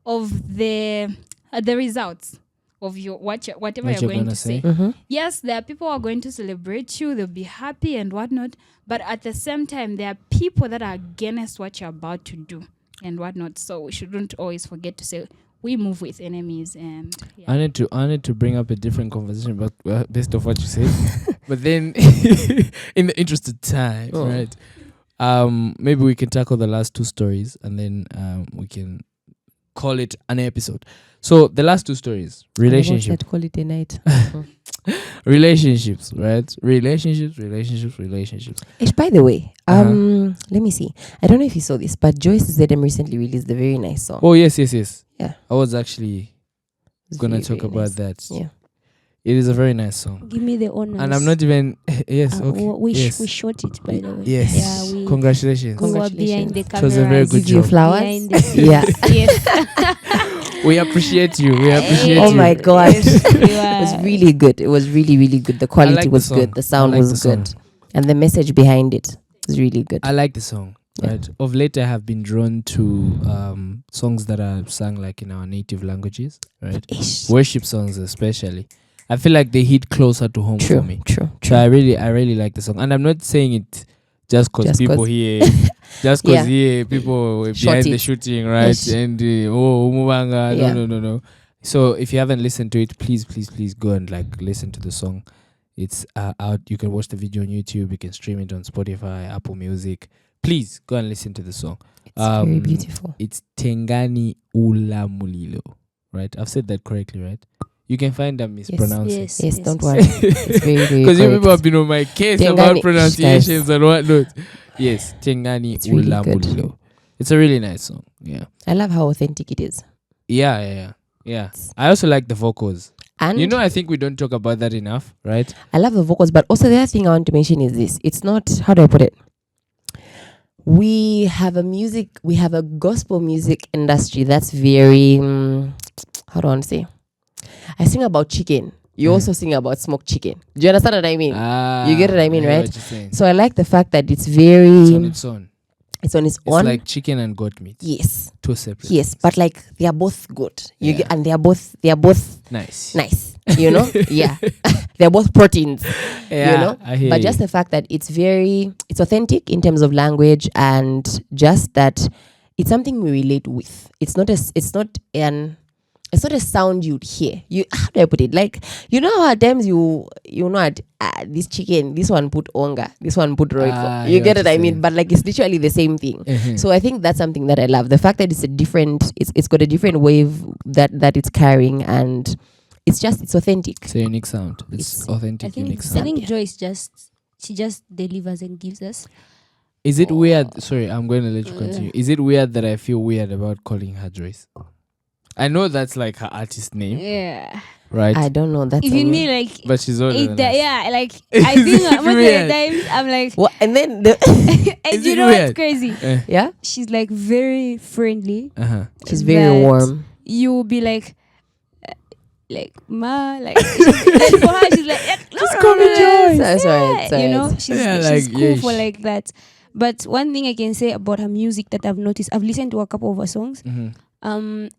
of the results of your whatever you're going to say. Yes, there are people who are going to celebrate you. They'll be happy and whatnot. But at the same time, there are people that are against what you're about to do and whatnot. So we shouldn't always forget to say, we move with enemies. And I need to bring up a different conversation, but based off what you said. But then, in the interest of time, right? Maybe we can tackle the last 2 stories, and then we can call it an episode. So the last 2 stories, relationship. Call it a night. Relationships, right? Relationships. By the way, let me see. I don't know if you saw this, but Joyce Zedem recently released a very nice song. Oh yes. Yeah, I was actually gonna talk about that. Yeah, it is a very nice song. Give me the honors. And I'm not even okay. We shot it, by the way. Yes. Yeah, Congratulations. We were behind the camera. It was a very good job. Flowers. Yeah. Yes. We appreciate you. Oh my God. It was really good. It was really, really good. The quality was good. The sound was good. And the message behind it was really good. I like the song. Right. Of late, I have been drawn to songs that are sung like in our native languages. Right. Worship songs, especially. I feel like they hit closer to home for me. True. So I really like the song, and I'm not saying it just because people here, people behind the shooting, right? Yes. And Umubanga, no. So if you haven't listened to it, please go and listen to the song. It's out. You can watch the video on YouTube. You can stream it on Spotify, Apple Music. Please go and listen to the song. It's very beautiful. It's Tengani Ula Mulilo, right? I've said that correctly, right? You can find them mispronouncing. Yes, don't worry. It's very, very because you people have been on my case about pronunciations and whatnot. Yes, Tengani Ula Mulilo. It's a really nice song. Yeah. I love how authentic it is. Yeah. I also like the vocals. And I think we don't talk about that enough, right? I love the vocals, but also the other thing I want to mention is this. It's not, how do I put it? We have a gospel music industry that's very, how do I want to say? I sing about chicken. You also sing about smoked chicken. Do you understand what I mean? You get what I mean, right? So I like the fact that it's very... It's on its own. It's on its own. It's like chicken and goat meat. Yes. 2 separate. Yes, but they are both good. And they are both nice. Yeah. They're both proteins. Yeah, I hear but you. Just the fact that it's authentic in terms of language, and just that it's something we relate with. It's not a sound you'd hear. How do I put it? How at times this chicken, this one put onga, this one put roiko. You get what I mean? But it's literally the same thing. So I think that's something that I love. The fact that it's got a different wave that it's carrying, and it's authentic. It's a unique sound. It's authentic, unique sound. I think Joyce she just delivers and gives us. Is it weird? Sorry, I'm going to let you continue. Is it weird that I feel weird about calling her Joyce? I know that's like her artist name. Yeah. Right. I don't know. That's Even me, like, but she's older than us. yeah, like I think most of the times I'm like, what? And then and you know what's weird? crazy? yeah, She's like very friendly. she's very warm. You'll be like ma, like, like for her, she's like Just call me Joyce. That's right. you know, she's like, cool for like that. But one thing I can say about her music that I've noticed, I've listened to a couple of her songs,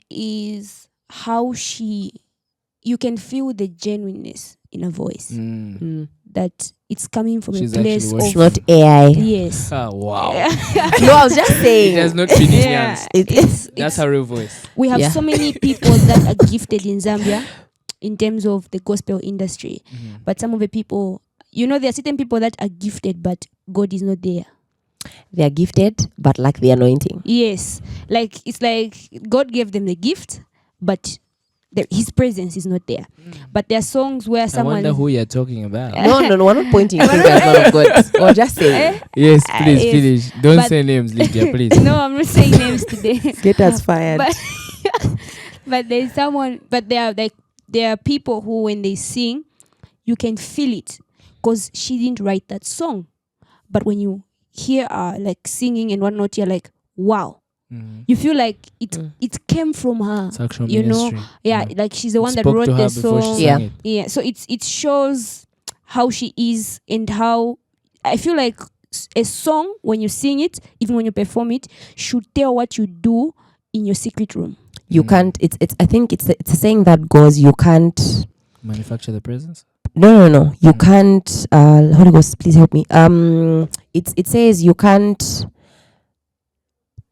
is how you can feel the genuineness in her voice. That it's coming from She's a place of... It's not AI. Yes. Oh, wow. No, I was just saying. It has not been Yeah. That's her real voice. We have Yeah. so many people that are gifted in Zambia in terms of the gospel industry. But some of the people, you know, there are certain people that are gifted, but God is not there. They are gifted, but lack the anointing. Yes. Like, it's like God gave them the gift, but his presence is not there. But there are songs where someone... I wonder who you're talking about. No, we're not pointing fingers, man of God. We're just saying. Yes, please, yes. finish. Don't say names, Lydia, please. No, I'm not saying names today. Get us fired. But there's someone... But there are people who, when they sing, you can feel it. Because she didn't write that song. But when you hear her, like, singing and whatnot, you're like, wow. You feel like it came from her, It's actual you ministry. know. Yeah, like she's the one that Spoke wrote to her the before song. she sang it. Yeah, so it shows how she is and how I feel like a song, when you sing it, even when you perform it, should tell what you do in your secret room. You can't. It's. I think it's a saying that goes. You can't Manufacture the presence. No. You can't. Holy Ghost, please help me. It says you can't.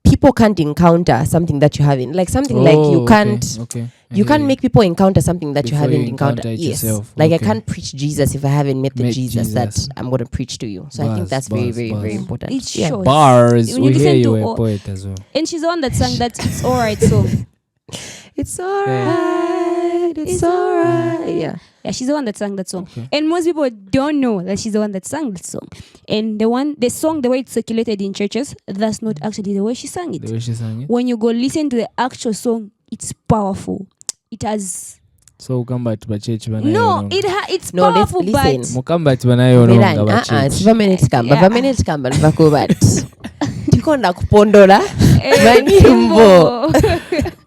People can't encounter something that you haven't. Like something like you can't. Okay. You can't make people encounter something that Before you haven't you encounter encountered. it Yes. yourself. Like I Okay. can't preach Jesus if I haven't met the Met Jesus that Jesus. I'm going to preach to you. So I think Bars, that's very, bars, very, bars. very important. It Yeah. shows. Bars. When you We hear listen you to were a all- poet as well. And she's the one that sang that It's Alright song. It's alright. It's alright. Yeah. Yeah, she's the one that sang that song. Okay. And most people don't know that she's the one that sang that song. And the song, the way it's circulated in churches, that's not actually the way she sang it. The way she sang it. When you go listen to the actual song, it's powerful. It has... So come back to church. No, it's No, powerful, listen. but... Mukamba tibanayo Milan, nonga siva minutes kamba. Yeah. Va minutes kamba nvakubat. Tikonda kupondola. Eh, Manyimbo.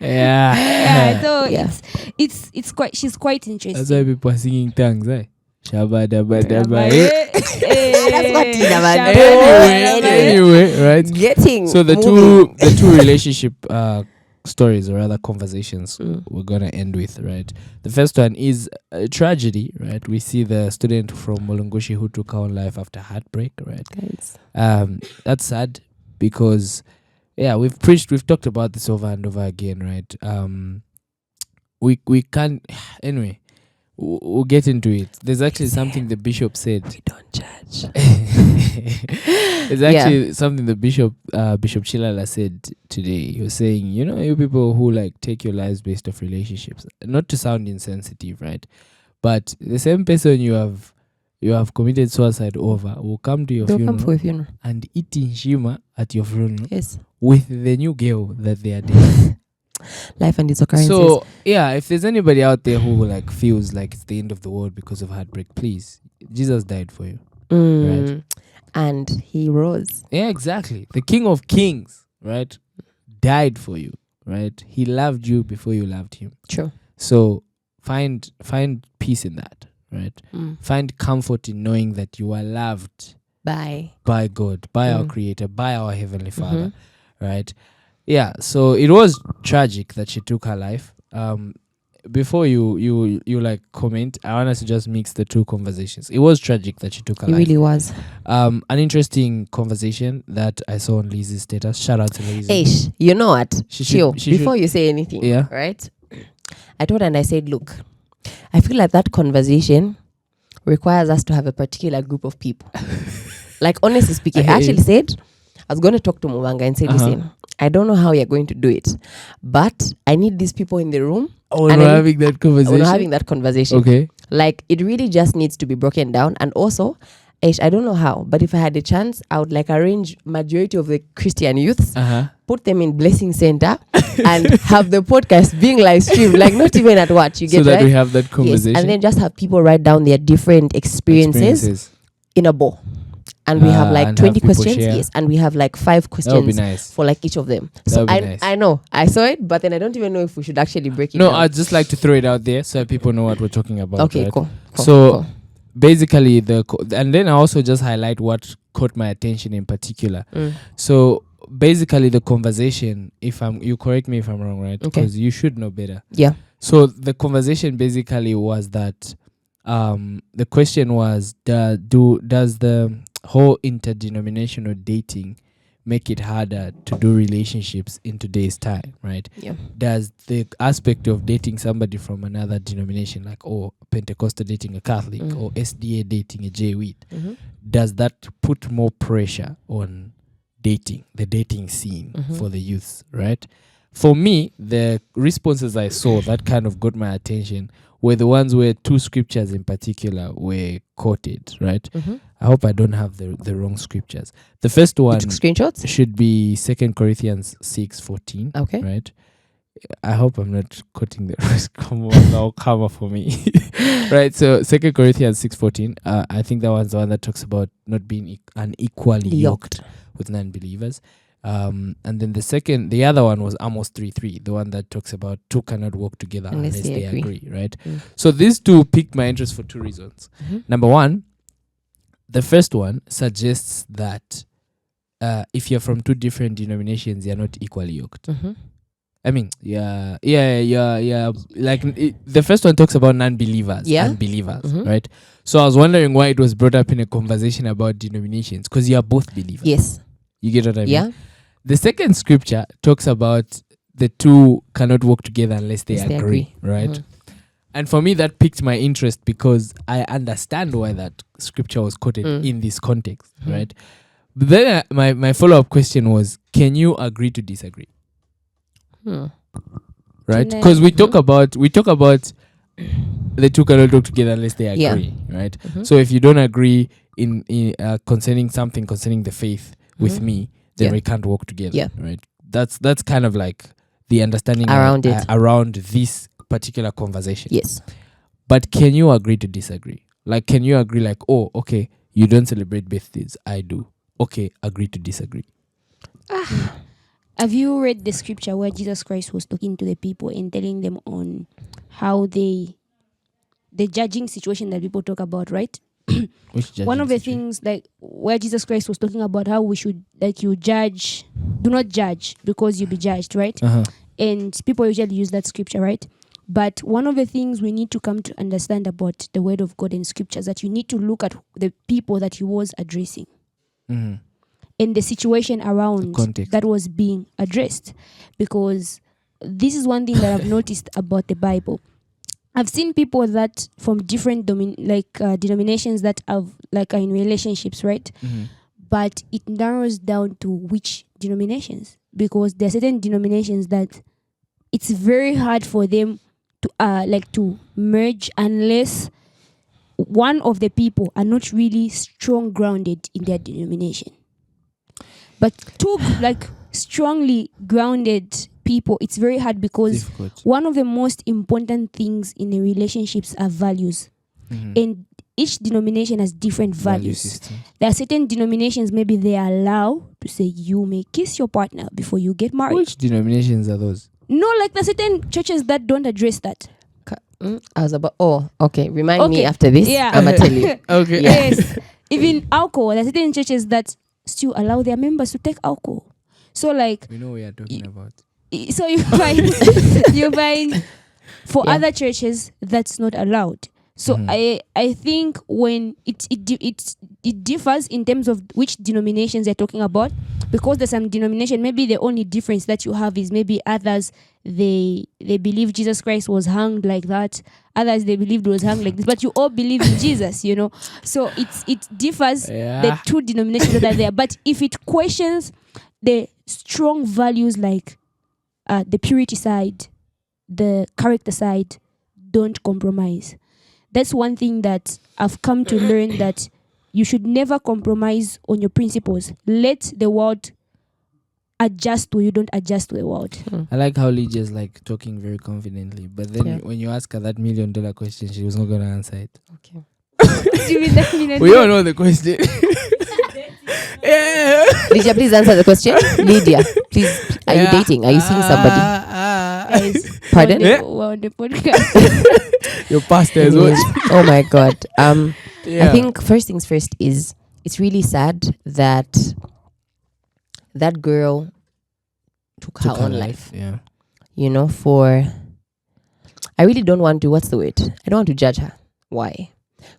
Yeah. Yeah, so Yeah. it's quite... She's quite That's interesting. why people are singing tongues, eh? Shabadabadaba. That's what it is about. Anyway, right? Getting. So the two relationship stories or rather conversations we're gonna end with, right? The first one is a tragedy, right? We see the student from Mulungushi who took her own life after heartbreak, right? Guys. That's sad because we've talked about this over and over again, right? We can't anyway. We'll get into it. There's actually something the bishop said. We don't judge. There's actually something the Bishop Chilala said today. He was saying, you people who like take your lives based off relationships, not to sound insensitive, right? But the same person you have committed suicide over will come to your They'll come for funeral a funeral. and eat inshima at your funeral Yes. with the new girl that they are dating. Life and its occurrences. So if there's anybody out there who like feels like it's the end of the world because of heartbreak, please, Jesus died for you. Right. And he rose. Yeah, exactly. The King of Kings, right, died for you, right? He loved you before you loved him. True. So find peace in that, right? Find comfort in knowing that you are loved Bye. by God, by our Creator, by our Heavenly Father, right? Yeah. So it was tragic that she took her life. Before you like comment, I want us to just mix the two conversations. It was tragic that she took her It life. really was. An interesting conversation that I saw on Lizzie's status. Shout out to Lizzie. Ish, you know what? She Chill. should- Before you say anything, Yeah. right? I told her and I said, look, I feel like that conversation requires us to have a particular group of people. Like, honestly speaking, I actually said, I was going to talk to Umubanga and say, listen, I don't know how you're going to do it, but I need these people in the room. We're having that conversation. We're having that conversation. Okay. Like, it really just needs to be broken down. And also, I don't know how, but if I had a chance, I would like arrange majority of the Christian youths, put them in Blessing Center, and have the podcast being live streamed, like not even at what you get. So that right? we have that conversation. Yes, and then just have people write down their different experiences. In a bowl. And we have like 20 questions. Share. Yes. And we have like 5 questions nice. for like each of them. So I know. I saw it, but then I don't even know if we should actually break it down. No, I'd just like to throw it out there so people know what we're talking about. Okay, right? cool. So basically and then I also just highlight what caught my attention in particular. So basically the conversation, you correct me if I'm wrong, right? Because you should know better. Yeah. So the conversation basically was that the question was, does the whole interdenominational dating make it harder to do relationships in today's time, right? Yeah. Does the aspect of dating somebody from another denomination, like Pentecostal dating a Catholic or SDA dating a Jesuit, does that put more pressure on the dating scene for the youths, right? For me, the responses I saw that kind of got my attention were the ones where 2 scriptures in particular were quoted, right? I hope I don't have the wrong scriptures. The first one screenshots should be 2 Corinthians 6:14. Okay. Right? I hope I'm not quoting the rest. Come on, now come up for me. Right, so 2 Corinthians 6:14. I think that one's the one that talks about not being unequally yoked with non-believers. And then the other one was Amos 3:3, the one that talks about 2 cannot walk together unless they agree, right? So these 2 piqued my interest for 2 reasons. Number one, the first one suggests that if you're from 2 different denominations, you're not equally yoked. I mean, yeah. Like the first one talks about non-believers and believers, right? So I was wondering why it was brought up in a conversation about denominations, because you are both believers. Yes. You get what I mean? Yeah. The second scripture talks about the 2 cannot walk together unless they agree, right? And for me, that piqued my interest because I understand why that scripture was quoted in this context, right? But then my follow-up question was, can you agree to disagree? Right? Because we talk about the 2 cannot walk together unless they agree, right? So if you don't agree in concerning the faith with me, then we can't walk together, right? That's kind of like the understanding around this particular conversation. Yes. But can you agree to disagree? Like, can you agree like, oh, okay, you don't celebrate birthdays, I do. Okay, agree to disagree. Have you read the scripture where Jesus Christ was talking to the people and telling them on how the judging situation that people talk about, right? One of the things, like where Jesus Christ was talking about how we should, like, you judge, do not judge because you'll be judged, right? And people usually use that scripture, right? But one of the things we need to come to understand about the word of God and scriptures, that you need to look at the people that he was addressing and the situation around that was being addressed. Because this is one thing that I've noticed about the Bible. I've seen people that from different denominations that have are in relationships, right? But it narrows down to which denominations, because there are certain denominations that it's very hard for them to merge unless one of the people are not really strong grounded in their denomination. But 2 strongly grounded people, it's very hard, because one of the most important things in the relationships are values. And each denomination has different values. There are certain denominations, maybe they allow to say you may kiss your partner before you get married. Which denominations are those? No, like there are certain churches that don't address that. I was about, remind me after this. Yeah. I'm going to tell you. Okay. Yes. Even alcohol, there are certain churches that still allow their members to take alcohol. So like, we know what we are talking about. So you find for other churches that's not allowed. So I think when it differs in terms of which denominations they're talking about, because there's some denomination, maybe the only difference that you have is maybe others they believe Jesus Christ was hanged like that, others they believed was hanged like this, but you all believe in Jesus, you know. So it differs the 2 denominations that are there. But if it questions the strong values like the purity side, the character side, don't compromise. That's one thing that I've come to learn, that you should never compromise on your principles. Let the world adjust to you, don't adjust to the world. I like how Lydia is like talking very confidently, but then when you ask her that $1 million question, she was not going to answer it. Okay. Do you mean that million? We all know the question. Yeah. Lydia, please answer the question. Lydia, please, are you dating? Are you seeing somebody? Guys, Pardon? we're on the podcast. Your pastor is watching. Oh my God. I think first things first is it's really sad that that girl took her own life. Yeah. You know, I really don't want to, what's the word? I don't want to judge her. Why?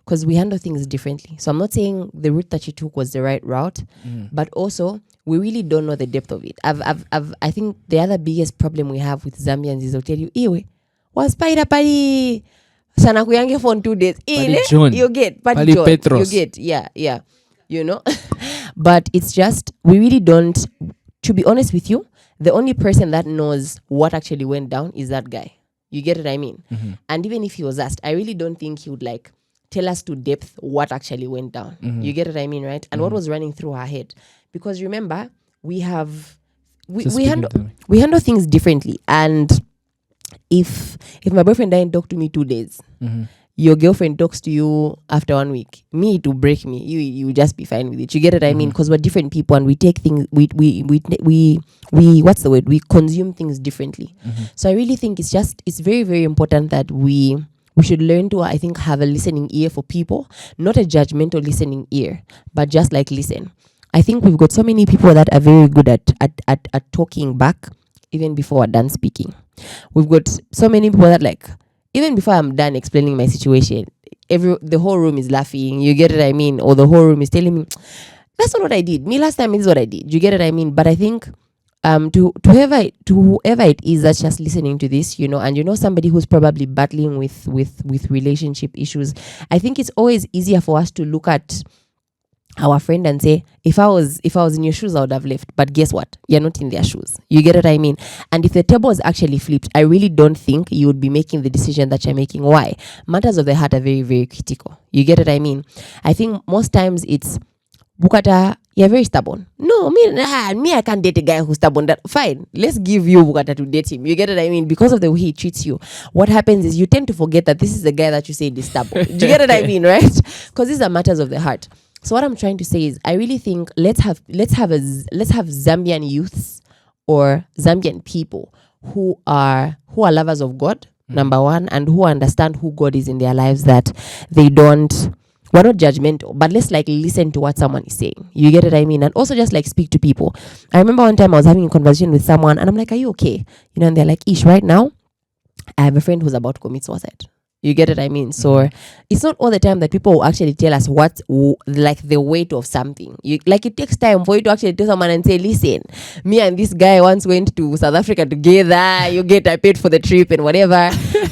Because we handle things differently. So I'm not saying the route that she took was the right route, but also we really don't know the depth of it. I think the other biggest problem we have with Zambians is they'll tell you, "Ewe, was spider pali sana kuyange for 2 days." You get Pali John. Petros. You get, yeah. You know, but it's just we really don't. To be honest with you, the only person that knows what actually went down is that guy. You get what I mean? And even if he was asked, I really don't think he would like tell us to depth what actually went down. You get what I mean, right? And what was running through her head. Because remember, we handle things differently. And if my boyfriend didn't talk to me 2 days, your girlfriend talks to you after 1 week, me to break me, you just be fine with it. You get what I mean? Because we're different people and we take things, we what's the word? We consume things differently. So I really think it's very, very important that we should learn to, I think, have a listening ear for people, not a judgmental listening ear, but just like listen. I think we've got so many people that are very good at talking back even before we're done speaking. We've got so many people that like, even before I'm done explaining my situation, the whole room is laughing. You get what I mean? Or the whole room is telling me, that's not what I did. Me last time is what I did. You get what I mean? But I think to whoever it is that's just listening to this, you know, and you know somebody who's probably battling with relationship issues, I think it's always easier for us to look at our friend and say, if I was in your shoes, I would have left. But guess what? You're not in their shoes. You get what I mean? And if the table is actually flipped, I really don't think you would be making the decision that you're making. Why? Matters of the heart are very, very critical. You get what I mean? I think most times it's Bukata, you're very stubborn. No, me, I can't date a guy who's stubborn. That fine. Let's give you Bukata to date him. You get what I mean? Because of the way he treats you, what happens is you tend to forget that this is the guy that you said is stubborn. Do you get what I mean, right? Because these are matters of the heart. So what I'm trying to say is, I really think let's have Zambian youths or Zambian people who are lovers of God, number one, and who understand who God is in their lives. That we're not judgmental, but let's like listen to what someone is saying. You get what I mean? And also just like speak to people. I remember one time I was having a conversation with someone, and I'm like, "Are you okay?" You know, and they're like, "Ish, right now, I have a friend who's about to commit suicide." You get what I mean? So it's not all the time that people will actually tell us what's like the weight of something. It takes time for you to actually tell someone and say, "Listen, me and this guy once went to South Africa together. I paid for the trip and whatever."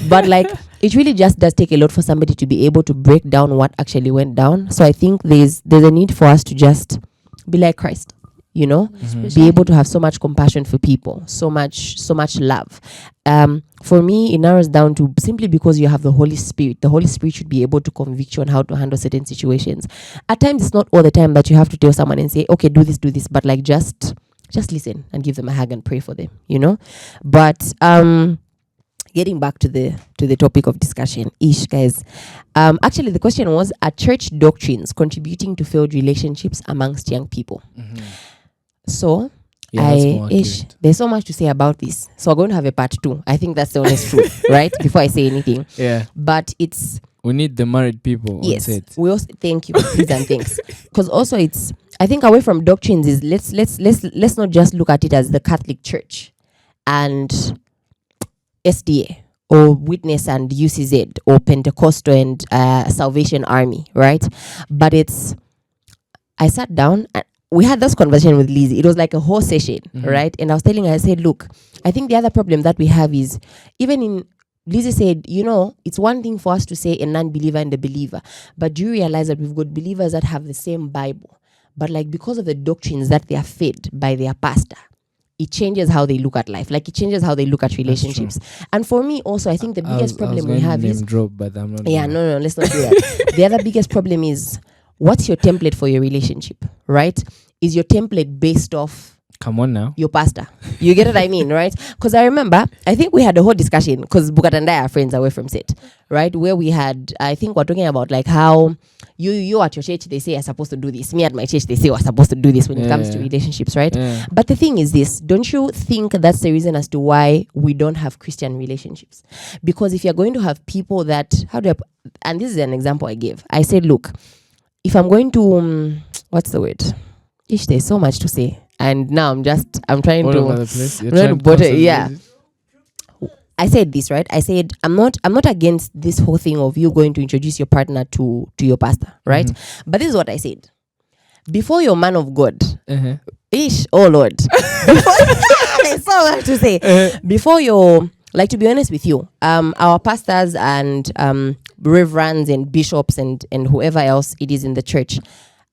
But like, it really just does take a lot for somebody to be able to break down what actually went down. So I think there's a need for us to just be like Christ. You know, be able to have so much compassion for people, so much love. For me, it narrows down to simply because you have the Holy Spirit. The Holy Spirit should be able to convict you on how to handle certain situations. At times, it's not all the time that you have to tell someone and say, "Okay, do this," but like just listen and give them a hug and pray for them. You know, but getting back to the topic of discussion, guys. Actually, the question was, are church doctrines contributing to failed relationships amongst young people? So, there's so much to say about this. So we're going to have a part 2. I think that's the honest truth, right? Before I say anything. Yeah. But we need the married people. Yes. We also thank you, please and thanks. Because also I think away from doctrines is let's not just look at it as the Catholic Church and SDA or Witness and UCZ or Pentecostal and Salvation Army, right? But I sat down and we had this conversation with Lizzie. It was like a whole session, right? And I was telling her, I said, look, I think the other problem that we have is, Lizzie said, you know, it's one thing for us to say a non-believer and a believer, but do you realize that we've got believers that have the same Bible, but like because of the doctrines that they are fed by their pastor, it changes how they look at life. Like it changes how they look at relationships. And for me also, I think the biggest problem we have is... drop, but I'm not no, let's not do that. The other biggest problem is what's your template for your relationship, right? Is your template based off Come on now. your pastor? You get what I mean, right? Because I remember, I think we had a whole discussion, because Bukata and I are friends away from set, right? Where we had, I think we're talking about like how you at your church, they say you're supposed to do this. Me at my church, they say we're supposed to do this when it comes to relationships, right? Yeah. But the thing is this, don't you think that's the reason as to why we don't have Christian relationships? Because if you're going to have people that, and this is an example I gave. I said, look, if I'm going to, what's the word? There's so much to say. And now I'm trying all to over the place. Yeah. I said this, right? I said I'm not against this whole thing of you going to introduce your partner to your pastor, right? Mm-hmm. But this is what I said. Before you're man of God, oh Lord. There's so much to say. Before you're, like, to be honest with you, our pastors and reverends and bishops and whoever else it is in the church,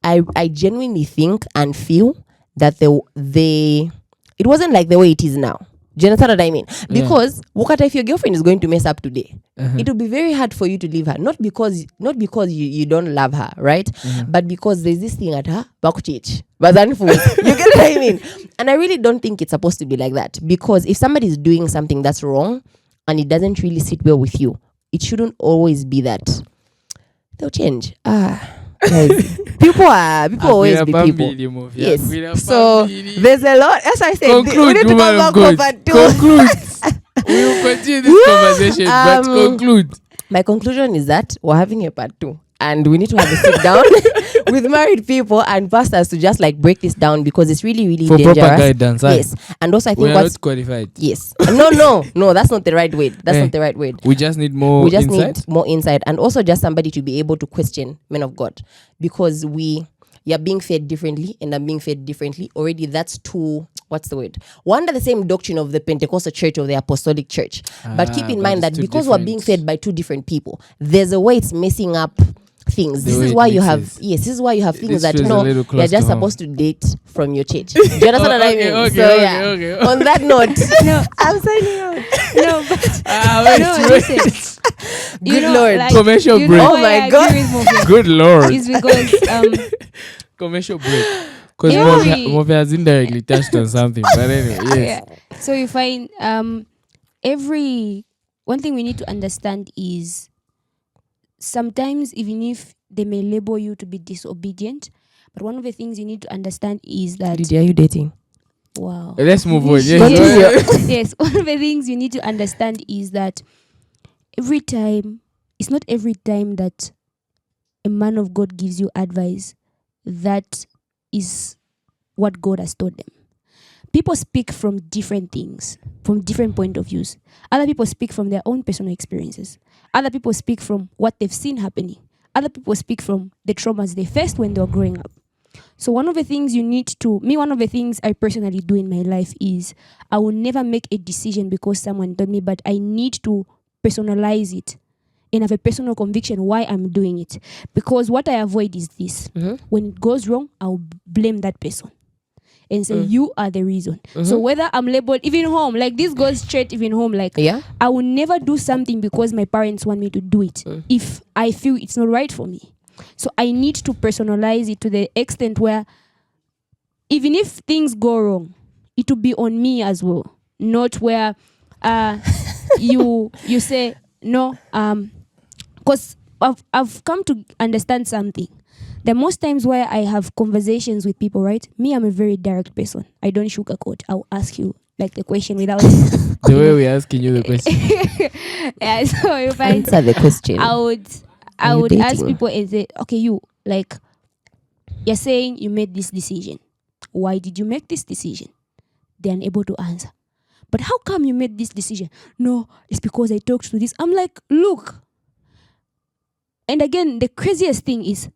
I genuinely think and feel that it wasn't like the way it is now. Do you understand what I mean? Because Bukata, if your girlfriend is going to mess up today, it will be very hard for you to leave her. Not because you don't love her, right? But because there's this thing at her bakuchich. You get what I mean? And I really don't think it's supposed to be like that. Because if somebody is doing something that's wrong and it doesn't really sit well with you, it shouldn't always be that. They'll change. Guys, people always be people. Yes. So there's a lot. As I said, we need to come back over to conclude. We will continue this conversation, but conclude. My conclusion is that we're having a part 2, and we need to have a sit down with married people and pastors to just like break this down, because it's really, really for dangerous. Proper guidance. Yes, and also I think we're not qualified. Yes, no, that's not the right way. That's not the right way. We just need more. We just need more insight, and also just somebody to be able to question men of God, because you're being fed differently, and I'm being fed differently. Already, that's two. What's the word? We're under the same doctrine of the Pentecostal church or the Apostolic church, but keep in mind that because we're being fed by two different people, there's a way it's messing up things. This is why you have things that you're just supposed to date from your church. Do you understand what I mean? Okay. On that note, no, I'm signing out. No, but listen. Good Lord, like, commercial break. Oh my God, good Lord. It's because commercial break. Because Mofya has indirectly touched on something, but anyway, yes. Yeah. So you find one thing we need to understand is, sometimes even if they may label you to be disobedient, but one of the things you need to understand is that... Lydia, are you dating? Wow. Let's move on. Yes, one of the things you need to understand is that it's not every time that a man of God gives you advice that is what God has taught them. People speak from different things, from different point of views. Other people speak from their own personal experiences. Other people speak from what they've seen happening. Other people speak from the traumas they faced when they were growing up. So one of the things one of the things I personally do in my life is I will never make a decision because someone told me, but I need to personalize it and have a personal conviction why I'm doing it. Because what I avoid is this. When it goes wrong, I'll blame that person and say, you are the reason. So whether I'm labeled, even home, like this goes straight even home, like I will never do something because my parents want me to do it if I feel it's not right for me. So I need to personalize it to the extent where even if things go wrong, it will be on me as well. Not where you say, no, because I've come to understand something. The most times where I have conversations with people, right? Me, I'm a very direct person. I don't sugarcoat. I'll ask you like the question without the way we're asking you the question. Yeah, so if I answer the question, I would ask people and say, okay, you're saying you made this decision. Why did you make this decision? They're unable to answer. But how come you made this decision? No, it's because I talked to this. I'm like, look. And again, the craziest thing is,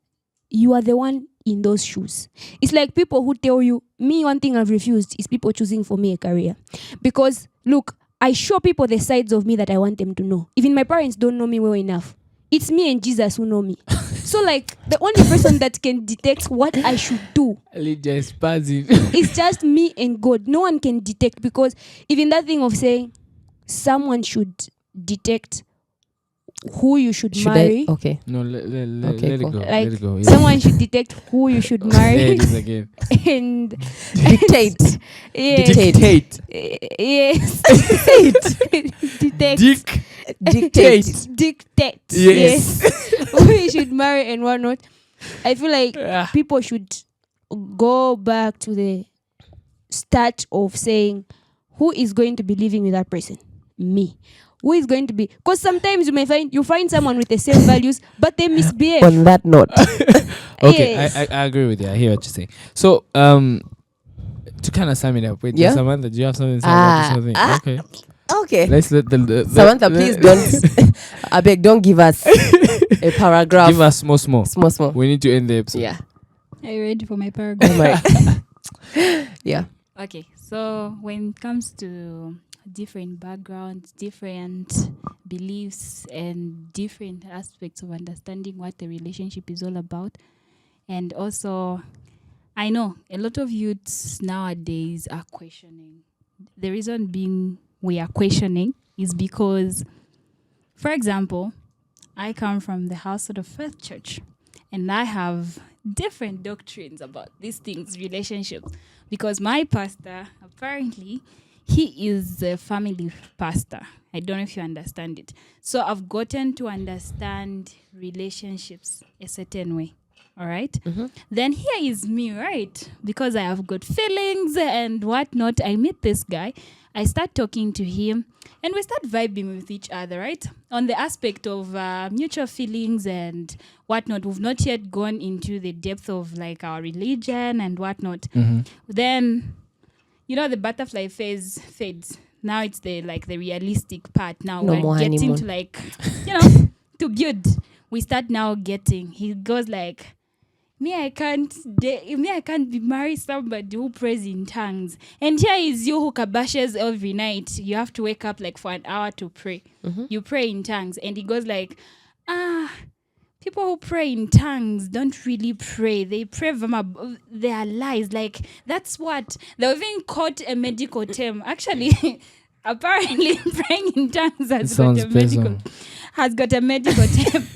you are the one in those shoes. It's like people who tell you, me, one thing I've refused is people choosing for me a career. Because, look, I show people the sides of me that I want them to know. Even my parents don't know me well enough. It's me and Jesus who know me. So, like, the only person that can detect what I should do Lydia is passive. It's just me and God. No one can detect, because even that thing of saying someone should detect who you should marry. Okay. No, let Okay, it cool. go. Like Let it go. Yeah. someone should detect who you should marry. Say this again. And Dictate. yes, Dictate. yes, detect, Dictate. dictate. Yes. Yes. Who you should marry and whatnot. I feel like people should go back to the start of saying, who is going to be living with that person? Me. Who is going to be? Because sometimes you find someone with the same values, but they misbehave. On that note. Okay, Yes. I agree with you. I hear what you're saying. So, to kind of sum it up, wait, Yeah? Samantha, do you have something to say about this whole thing? Okay. Okay. Let's let the Samantha, please don't. I beg, don't give us a paragraph. give us small. Small. We need to end the episode. Yeah. Are you ready for my paragraph? Oh my. Yeah. Okay, so when it comes to different backgrounds, different beliefs, and different aspects of understanding what the relationship is all about, and also, I know a lot of youths nowadays are questioning. The reason being we are questioning is because, for example, I come from the household of Faith Church, and I have different doctrines about these things, relationships, because my pastor, apparently, he is a family pastor. I don't know if you understand it. So I've gotten to understand relationships a certain way. All right. Mm-hmm. Then here is me, right? Because I have got feelings and whatnot. I meet this guy. I start talking to him and we start vibing with each other, right? On the aspect of mutual feelings and whatnot. We've not yet gone into the depth of like our religion and whatnot. Mm-hmm. Then, you know, the butterfly phase fades. Now it's the realistic part. Now No we're more getting honeymoon. to like, you know, to build. We start now getting. He goes like, I can't be married somebody who prays in tongues. And here is you who kabashes every night. You have to wake up like for an hour to pray. Mm-hmm. You pray in tongues. And he goes like, people who pray in tongues don't really pray. They pray from their lies. Like, that's what they've even caught a medical term. Actually, apparently praying in tongues has got a medical term.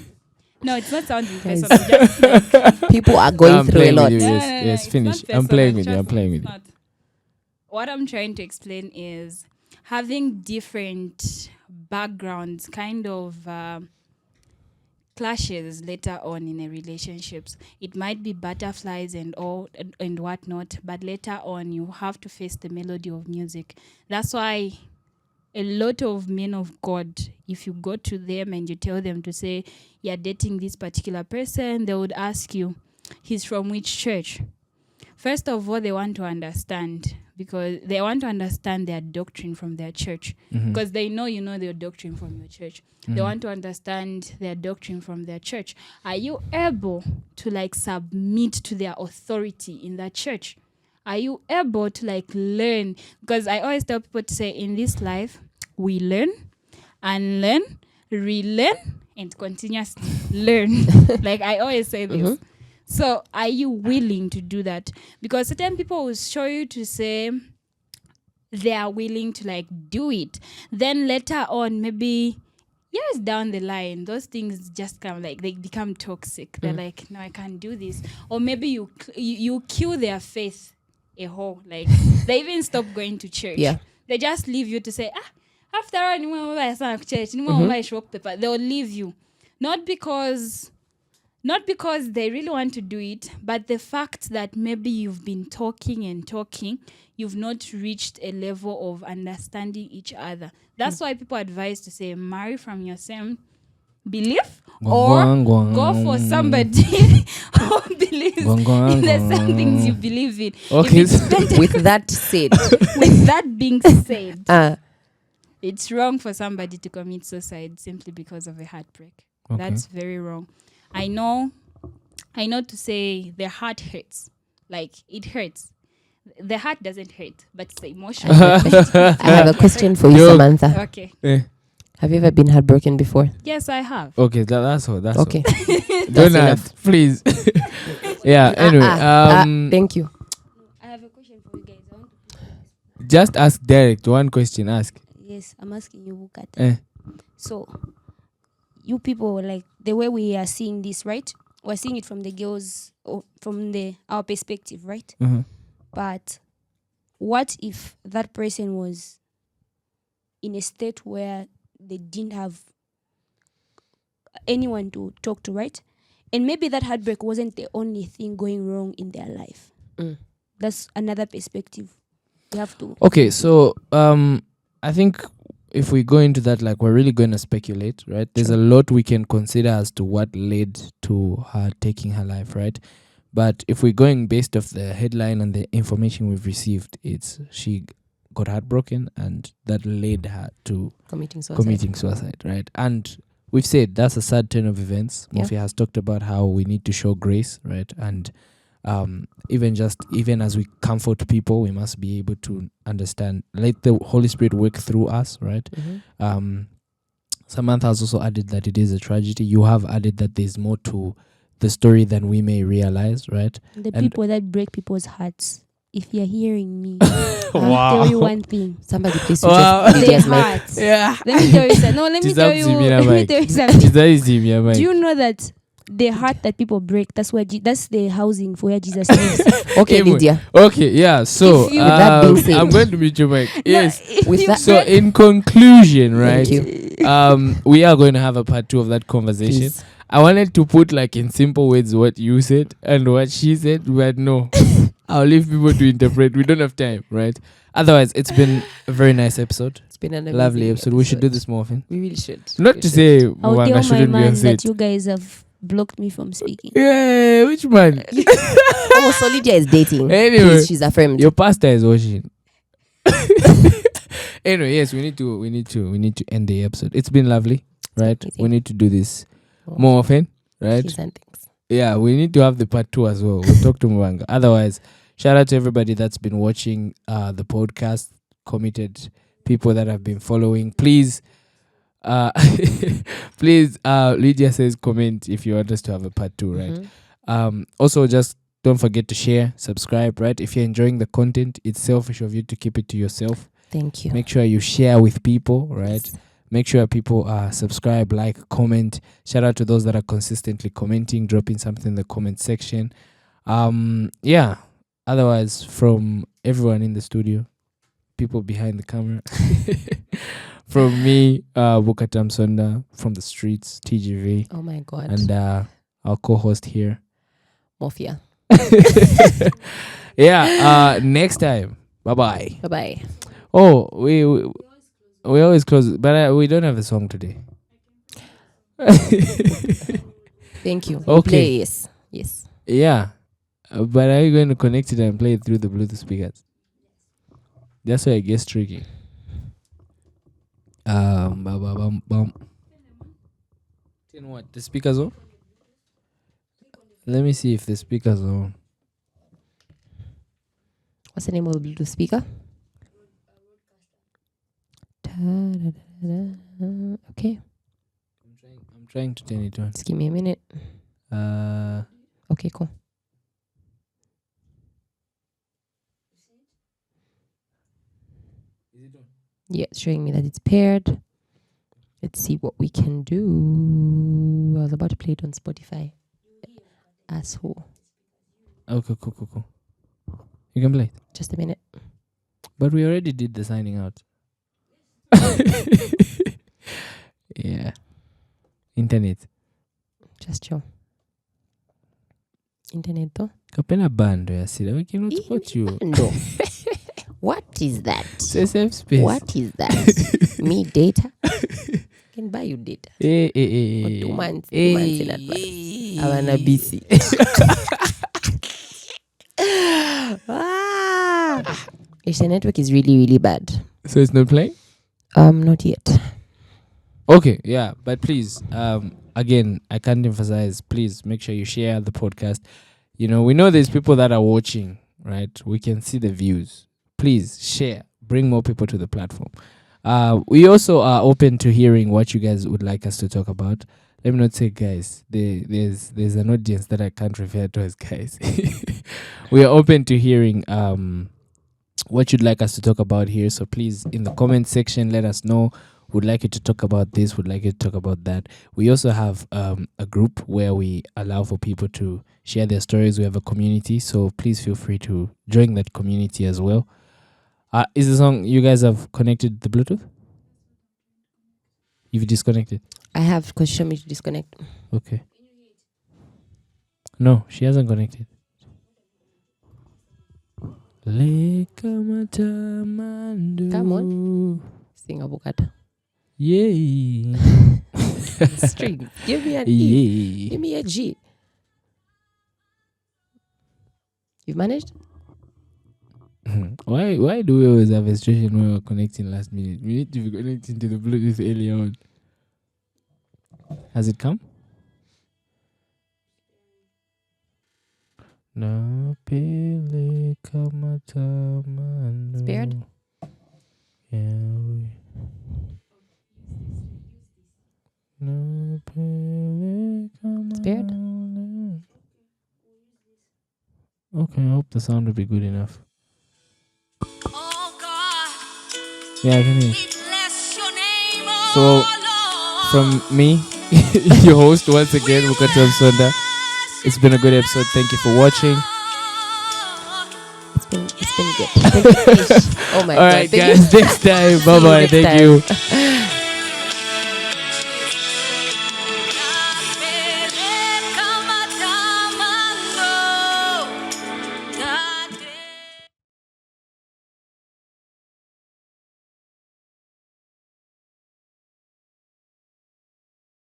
No, it's not sounding personal. Just like, People are going through a lot. You. No, Yes, it's finish. not I'm playing personal, with you. trust me, it's not. What I'm trying to explain is having different backgrounds kind of clashes later on in a relationships. It might be butterflies and all and whatnot, but later on you have to face the melody of music. That's why a lot of men of God, if you go to them and you tell them to say you're dating this particular person, they would ask you, he's from which church? First of all, they want to understand, because they want to understand their doctrine from their church, because they know you know their doctrine from your church. They want to understand their doctrine from their church. Are you able to like submit to their authority in that church? Are you able to like learn? Because I always tell people to say, in this life, we learn, unlearn, relearn, and continuously learn. Like I always say this. Mm-hmm. So are you willing to do that? Because certain people will show you to say they are willing to like do it. Then later on, maybe years down the line, those things just come like they become toxic. They're like, no, I can't do this. Or maybe you kill their faith a whole. Like they even stop going to church. Yeah. They just leave you to say, after all, church, they'll leave you. Not because they really want to do it, but the fact that maybe you've been talking, you've not reached a level of understanding each other. That's why people advise to say, marry from your same belief, or go for somebody who believes in the same things you believe in. Okay. With that said, With that being said, it's wrong for somebody to commit suicide simply because of a heartbreak. Okay. That's very wrong. I know to say the heart hurts. Like, it hurts. The heart doesn't hurt, but it's the emotion. I have a question for you, Samantha. Okay. Have you ever been heartbroken before? Yes, I have. Okay, that's all. That's Okay. all. That's Don't enough. please. Yeah. Anyway, thank you. I have a question for you guys. I want to just ask direct one question. Ask. Yes, I'm asking you, Bukata. So, you people, like the way we are seeing this, right? We're seeing it from the girls, or from our perspective, right? Mm-hmm. But what if that person was in a state where they didn't have anyone to talk to, right? And maybe that heartbreak wasn't the only thing going wrong in their life. That's another perspective. We have to. Okay, so I think if we go into that, like, we're really going to speculate, right? There's a lot we can consider as to what led to her taking her life, right? But if we're going based off the headline and the information we've received, it's she got heartbroken and that led her to committing suicide, right? And we've said that's a sad turn of events. Mofya has talked about how we need to show grace, right? And even as we comfort people, we must be able to understand, let the Holy Spirit work through us, right? Samantha has also added that it is a tragedy. You have added that there's more to the story than we may realize, right? The people that break people's hearts. If you're hearing me, I'll tell you one thing. Somebody please switch off Lydia's mic. Yeah. Let me tell you something. No, let me tell you something. Do you know that the heart that people break, that's the housing for where Jesus lives? Okay, Lydia. Okay, yeah. So I'm going to mute your mic. Yes. So in conclusion, right? We are going to have a part 2 of that conversation. Please. I wanted to put, like, in simple words what you said and what she said, but no. I'll leave people to interpret. We don't have time, right? Otherwise, it's been a very nice episode. It's been an lovely episode. We should do this more often. We really should. Not to say Mwamba shouldn't be on set. That you guys have blocked me from speaking. Yeah, which man? Oh, so Lydia is dating. Anyway, she's affirmed. Your pastor is watching. Anyway, yes, we need to end the episode. It's been lovely, right? We need to do this more often, right? Yeah, we need to have the part 2 as well. We'll talk to Umubanga. Otherwise, shout out to everybody that's been watching the podcast, committed people that have been following. Please, Lydia says comment if you want us to have a part 2, right? Also, just don't forget to share, subscribe, right? If you're enjoying the content, it's selfish of you to keep it to yourself. Thank you. Make sure you share with people, right? Yes. Make sure people subscribe, like, comment. Shout out to those that are consistently commenting, dropping something in the comment section. Yeah. Otherwise, from everyone in the studio, people behind the camera, from me, Bukata Musonda, from the streets, TGV. Oh my God. And our co-host here, Mofya. Yeah. Next time. Bye-bye. Bye-bye. Oh, we always close, but we don't have a song today. Thank you. Okay. Play, yes. Yeah. But are you going to connect it and play it through the Bluetooth speakers? That's why it gets tricky. Then what? The speakers on? Let me see if the speakers are on. What's the name of the Bluetooth speaker? Okay. I'm trying to turn it on. Just give me a minute. Okay, cool. Is it on? Yeah, it's showing me that it's paired. Let's see what we can do. I was about to play it on Spotify. Asshole. Okay, cool. You can play it. Just a minute. But we already did the signing out. Yeah. Internet. Just chill. Internet though. Kapena bando ya sida. We cannot support you. No. What is that? Say safe space. What is that? Me data? Can buy you data. For 2 months. 2 months in advance. I'm a busy. The network is really, really bad. So it's not playing? Not yet. Okay, yeah, but please, again, I can't emphasize, please make sure you share the podcast. You know, we know there's people that are watching, right? We can see the views. Please share, bring more people to the platform. We also are open to hearing what you guys would like us to talk about. Let me not say guys. There's an audience that I can't refer to as guys. We are open to hearing what you'd like us to talk about here. So please, in the comment section, let us know. would like you to talk about this, would like you to talk about that. We also have a group where we allow for people to share their stories. We have a community, so please feel free to join that community as well. Is the song, you guys have connected the Bluetooth? You've disconnected? I have, because she told me to disconnect. Okay. No, she hasn't connected. Come on. Sing a Bukata. Yay. String. Give me an E. Yay. Give me a G. You've managed? Why do we always have a situation where we're connecting last minute? We need to be connecting to the Bluetooth early on. Has it come? No pele kamatamando. Spared? Yeah. No pele Spared? Okay, I hope the sound will be good enough. Oh God, Yeah, I can hear. we bless your name, So, oh Lord. from me, your host once again, Bukata Musonda. It's been a good episode. Thank you for watching. It's been good. Oh my All God. right, Thank guys. Next time. Bye bye. next Thank time. you.